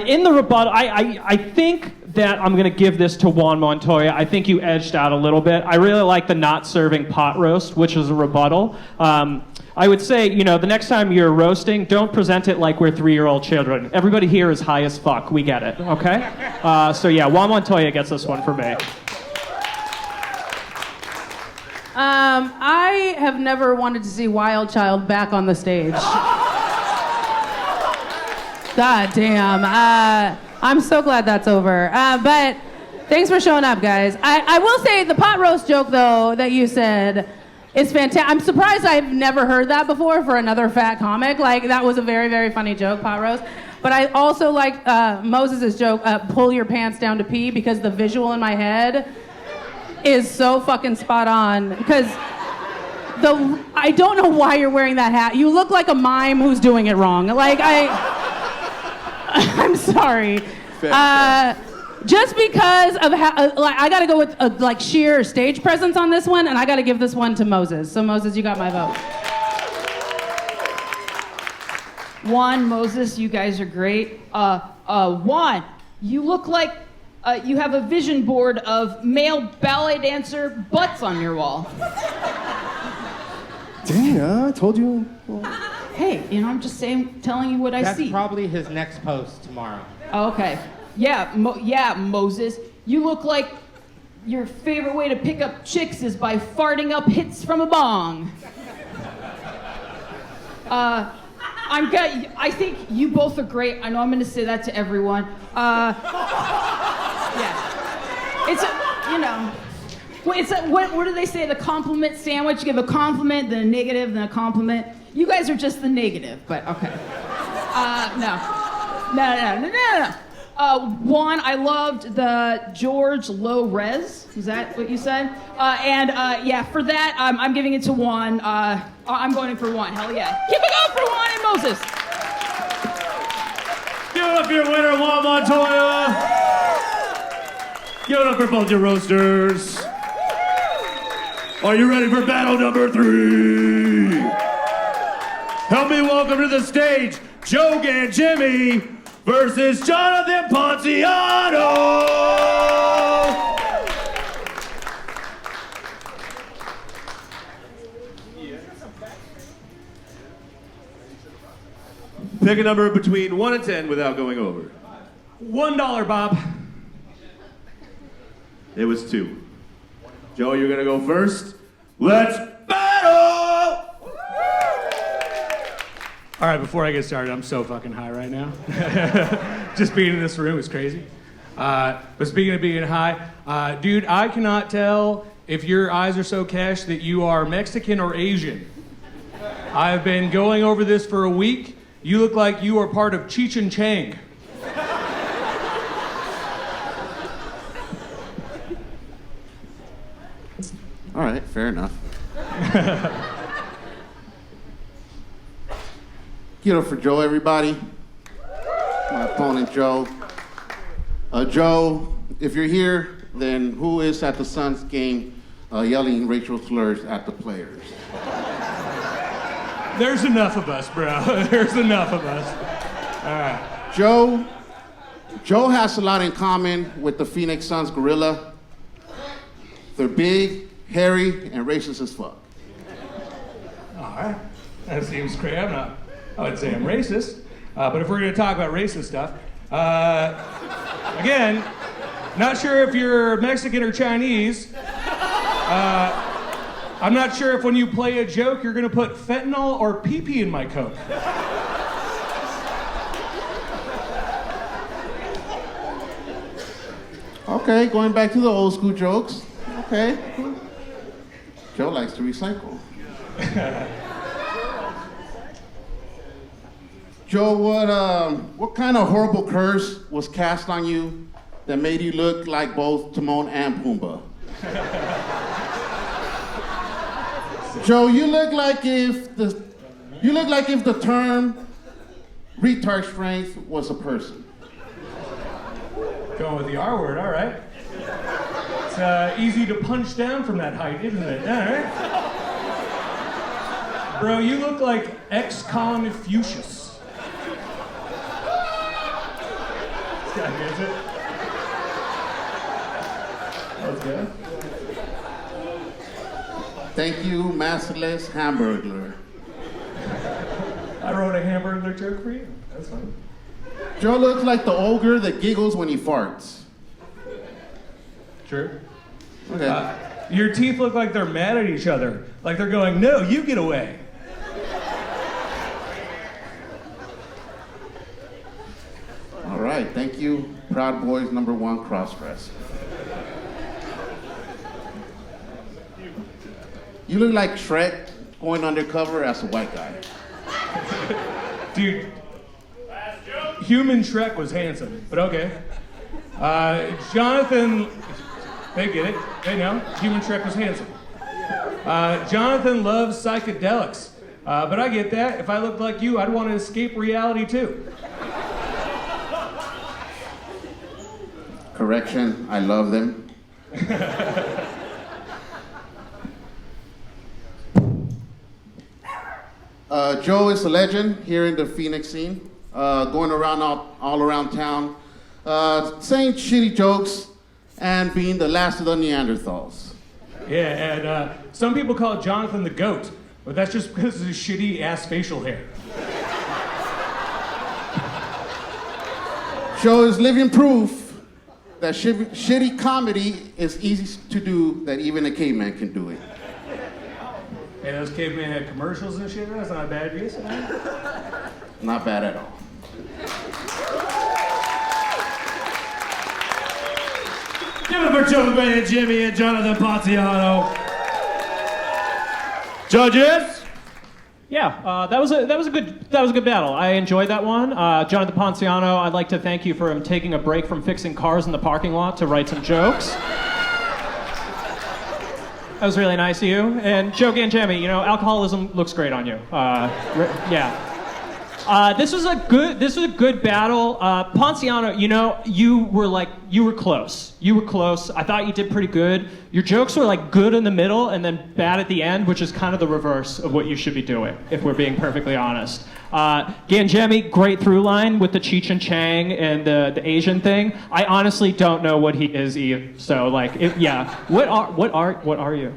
In the rebuttal, I think that I'm going to give this to Juan Montoya. I think you edged out a little bit. I really like the not serving pot roast, which is a rebuttal. I would say, the next time you're roasting, don't present it like we're 3-year-old children. Everybody here is high as fuck. We get it, okay? So yeah, Juan Montoya gets this one for me. I have never wanted to see Wild Child back on the stage. God damn. I'm so glad that's over. But thanks for showing up, guys. I will say the pot roast joke, though, that you said is fantastic. I'm surprised I've never heard that before for another fat comic. Like, that was a very, very funny joke, pot roast. But I also like Moses' joke, pull your pants down to pee, because the visual in my head is so fucking spot on. Because I don't know why you're wearing that hat. You look like a mime who's doing it wrong. Like, I'm sorry. Just because of how, I gotta go with sheer stage presence on this one, and I gotta give this one to Moses. So Moses, you got my vote. Juan, Moses, you guys are great. Juan, you look like you have a vision board of male ballet dancer butts on your wall. Dang, I told you. Hey, I'm just telling you what I see. That's probably his next post tomorrow. Oh, okay. Yeah, Moses. You look like your favorite way to pick up chicks is by farting up hits from a bong. I think you both are great. I know I'm going to say that to everyone. Yeah. What do they say? The compliment sandwich. You give a compliment, then a negative, then a compliment. You guys are just the negative, but okay. No. Juan, I loved the George Low Res. Is that what you said? For that, I'm giving it to Juan. I'm going for Juan. Hell yeah. Keep it going for Juan and Moses. Give it up for your winner, Juan Montoya. Give it up for both your roasters. Are you ready for battle number 3? Help me welcome to the stage, Joe Gangemi versus Jonathan Ponciano! Pick a number between 1 and 10 without going over. $1, Bob. It was 2. Joe, you're gonna go first. Let's battle! All right, before I get started, I'm so fucking high right now. Just being in this room is crazy. But speaking of being high, dude, I cannot tell if your eyes are so cash that you are Mexican or Asian. I've been going over this for a week. You look like you are part of Cheech and Chang. All right, fair enough. Give it up for Joe, everybody. My opponent, Joe. Joe, if you're here, then who is at the Suns game yelling racial slurs at the players? There's enough of us, bro. There's enough of us. All right. Joe has a lot in common with the Phoenix Suns gorilla. They're big, hairy, and racist as fuck. All right. That seems great. I would say I'm racist. But if we're going to talk about racist stuff, again, not sure if you're Mexican or Chinese. I'm not sure if when you play a joke, you're going to put fentanyl or pee-pee in my Coke. Okay, going back to the old school jokes. Okay. Joe likes to recycle. Joe, what kind of horrible curse was cast on you that made you look like both Timon and Pumbaa? Joe, you look like if the term retard strength was a person. Going with the R word, all right. It's easy to punch down from that height, isn't it? All right. Bro, you look like ex-con Fuchsius. This guy gets it. That's good. Thank you, masterless hamburglar. I wrote a hamburger joke for you. That's fine. Joe looks like the ogre that giggles when he farts. True. Okay. Your teeth look like they're mad at each other. Like they're going, no, you get away. All right, thank you, Proud Boys #1 crossdress. You look like Shrek going undercover as a white guy. Dude, human Shrek was handsome, but okay. Jonathan, they get it, they know, human Shrek was handsome. Jonathan loves psychedelics, but I get that. If I looked like you, I'd want to escape reality too. Correction, I love them. Joe is a legend here in the Phoenix scene, going around all around town, saying shitty jokes and being the last of the Neanderthals. Yeah, and some people call Jonathan the goat, but that's just because of his shitty ass facial hair. Joe is living proof that shitty comedy is easy to do, that even a caveman can do it. Hey, those cavemen had commercials and shit. That's not a bad use. Not bad at all. Give it for Joe Gangemi and Jonathan Ponciano. Judges. Yeah, that was a good battle. I enjoyed that one. Jonathan Ponciano, I'd like to thank you for him taking a break from fixing cars in the parking lot to write some jokes. That was really nice of you. And Joe Gangemi, you know, alcoholism looks great on you. Yeah. This was a good battle. Ponciano, you know, you were close. You were close. I thought you did pretty good. Your jokes were like good in the middle and then bad at the end, which is kind of the reverse of what you should be doing, if we're being perfectly honest. Gangemi, great through line with the Cheech and Chang and the Asian thing. I honestly don't know what he is either. So like, yeah. What are you?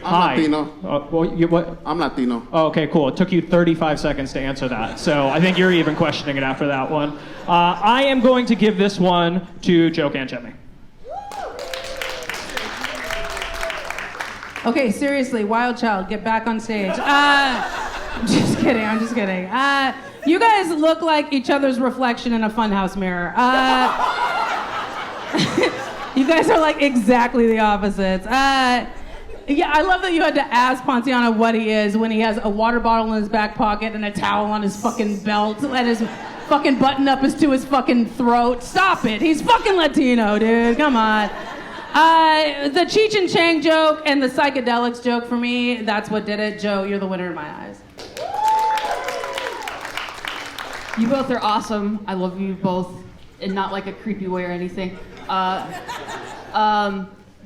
I'm Latino. What? I'm Latino. Oh, okay, cool. It took you 35 seconds to answer that. So I think you're even questioning it after that one. I am going to give this one to Joe Gangemi. Okay, seriously, Wild Child, get back on stage. I'm just kidding. You guys look like each other's reflection in a funhouse mirror. You guys are like exactly the opposites. Yeah, I love that you had to ask Ponciano what he is when he has a water bottle in his back pocket and a towel on his fucking belt and his fucking button up is to his fucking throat. Stop it. He's fucking Latino, dude. Come on. The Cheech and Chang joke and the psychedelics joke for me, that's what did it. Joe, you're the winner in my eyes. You both are awesome. I love you both, and not like a creepy way or anything.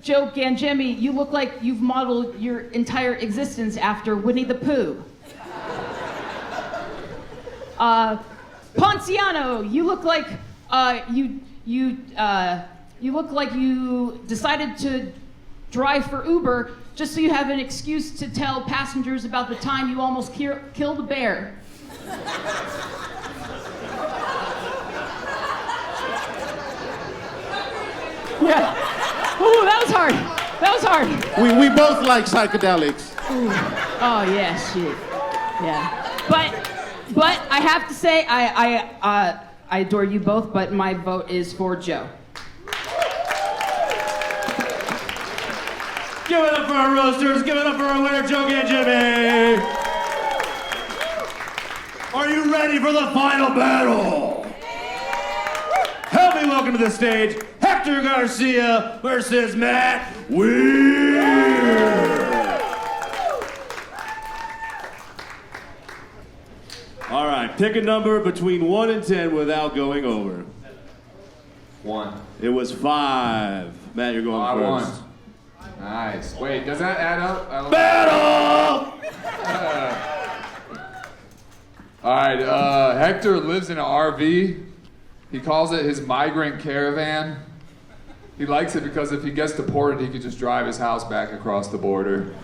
Joe Gangemi, you look like you've modeled your entire existence after Winnie the Pooh. Ponciano, you look like you look like you decided to drive for Uber just so you have an excuse to tell passengers about the time you almost killed a bear. Yeah. Ooh, that was hard. That was hard. We both like psychedelics. Ooh. Oh yeah, shit. Yeah. But I have to say I adore you both, but my vote is for Joe. Give it up for our roasters. Give it up for our winner, Joe Gangemi. Are you ready for the final battle? Help me welcome to the stage, Hector Garcia versus Matt Weir. All right, pick a number between 1 and 10 without going over. 1. It was 5. Matt, you're going I first. won. Nice. Wait, does that add up? Battle! All right, Hector lives in an RV. He calls it his migrant caravan. He likes it because if he gets deported, he can just drive his house back across the border.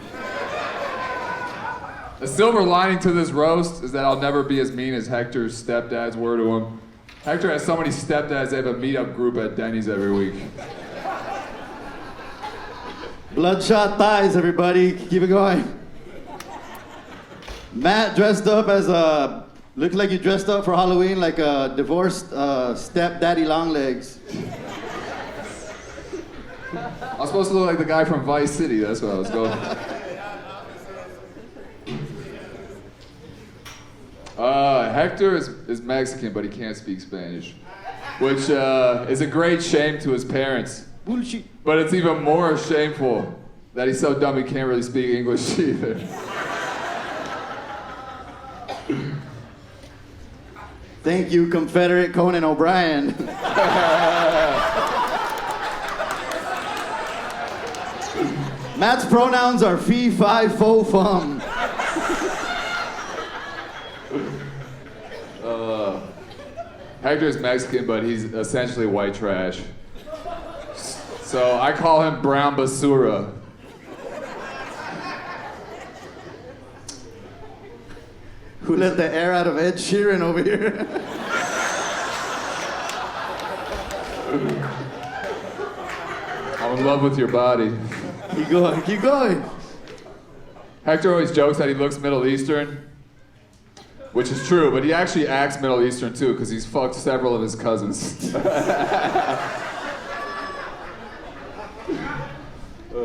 A silver lining to this roast is that I'll never be as mean as Hector's stepdads were to him. Hector has so many stepdads, they have a meetup group at Denny's every week. Bloodshot thighs, everybody. Keep it going. Matt dressed up as a... Looked like you dressed up for Halloween like a divorced stepdaddy Longlegs. I was supposed to look like the guy from Vice City, that's what I was going. Hector is Mexican, but he can't speak Spanish, which is a great shame to his parents. Bullshit. But it's even more shameful that he's so dumb he can't really speak English either. Thank you, Confederate Conan O'Brien. Matt's pronouns are fee, fi, fo, fum. Hector's Mexican, but he's essentially white trash. So I call him brown basura. Who let the air out of Ed Sheeran over here? I'm in love with your body. Keep going, keep going. Hector always jokes that he looks Middle Eastern, which is true, but he actually acts Middle Eastern too, because he's fucked several of his cousins.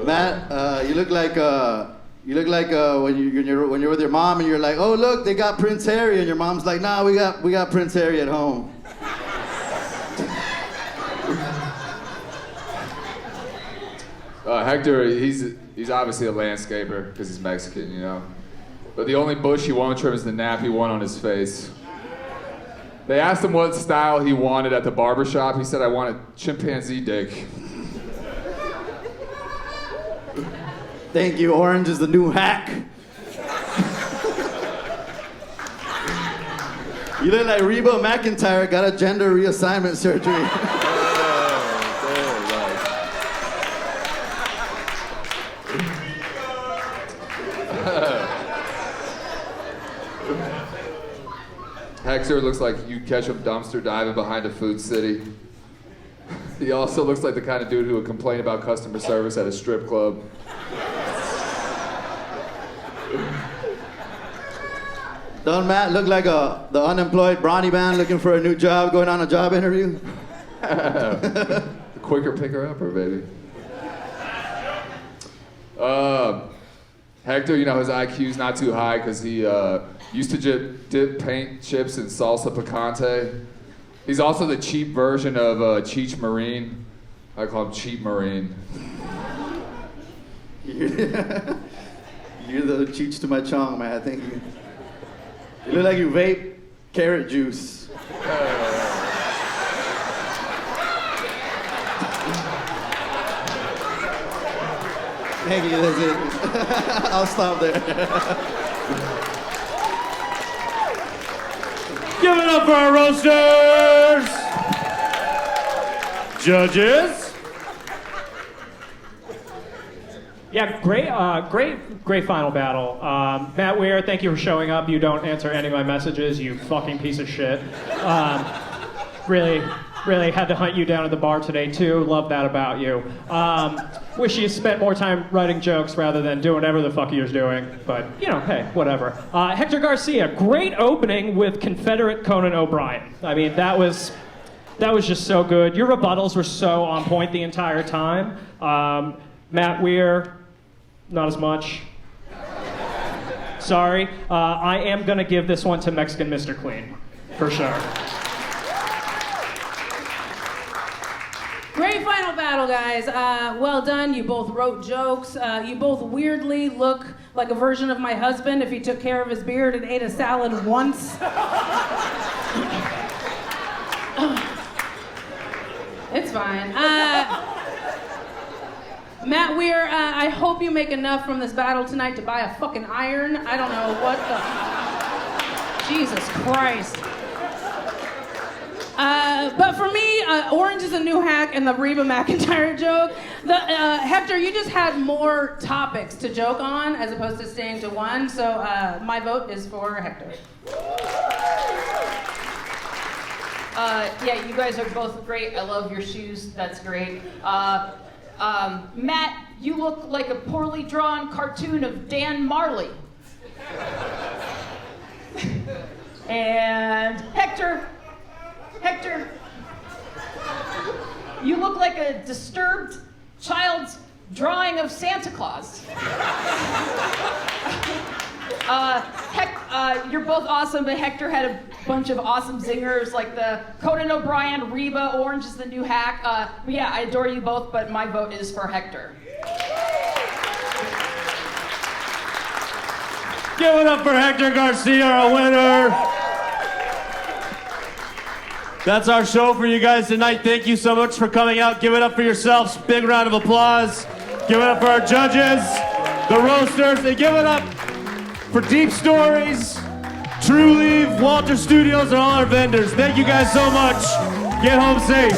Matt, you look like when you're with your mom and you're like, oh look, they got Prince Harry, and your mom's like, nah, we got Prince Harry at home. Hector, he's obviously a landscaper because he's Mexican, you know. But the only bush he won't trim is the nappy one on his face. They asked him what style he wanted at the barbershop. He said, I want a chimpanzee dick. Thank you, orange is the new hack. You look like Reba McEntire got a gender reassignment surgery. Hector looks like you catch him dumpster diving behind a food city. He also looks like the kind of dude who would complain about customer service at a strip club. Don't Matt look like the unemployed Bronny man looking for a new job, going on a job interview? The quicker picker-upper, baby. Hector, you know, his IQ's not too high because he used to dip paint chips in salsa picante. He's also the cheap version of Cheech Marine. I call him Cheap Marine. You're the Cheech to my chong, man. I think you look like you vape carrot juice. Thank you, that's it. I'll stop there. Give it up for our roasters! Judges? Yeah, great final battle. Matt Weir, thank you for showing up. You don't answer any of my messages, you fucking piece of shit. Really had to hunt you down at the bar today too. Love that about you. Wish you spent more time writing jokes rather than doing whatever the fuck you're doing. But, you know, hey, whatever. Hector Garcia, great opening with Confederate Conan O'Brien. I mean, that was just so good. Your rebuttals were so on point the entire time. Matt Weir, not as much. Sorry. I am gonna give this one to Mexican Mr. Clean, for sure. Great final battle, guys. Well done. You both wrote jokes. You both weirdly look like a version of my husband if he took care of his beard and ate a salad once. It's fine. Matt Weir, I hope you make enough from this battle tonight to buy a fucking iron. I don't know what the... Jesus Christ. But for me, Orange is a New Hack and the Reba McEntire joke. Hector, you just had more topics to joke on as opposed to staying to one, so my vote is for Hector. Yeah, you guys are both great. I love your shoes. That's great. Matt, you look like a poorly drawn cartoon of Dan Marley. And Hector, you look like a disturbed child's drawing of Santa Claus. You're both awesome, but Hector had a bunch of awesome zingers like the Conan O'Brien, Reba, Orange is the New Hack. But yeah, I adore you both, but my vote is for Hector. Give it up for Hector Garcia, our winner. That's our show for you guys tonight. Thank you so much for coming out. Give it up for yourselves. Big round of applause. Give it up for our judges, the roasters, and give it up for Deep Stories, True Leave, Walter Studios, and all our vendors. Thank you guys so much. Get home safe.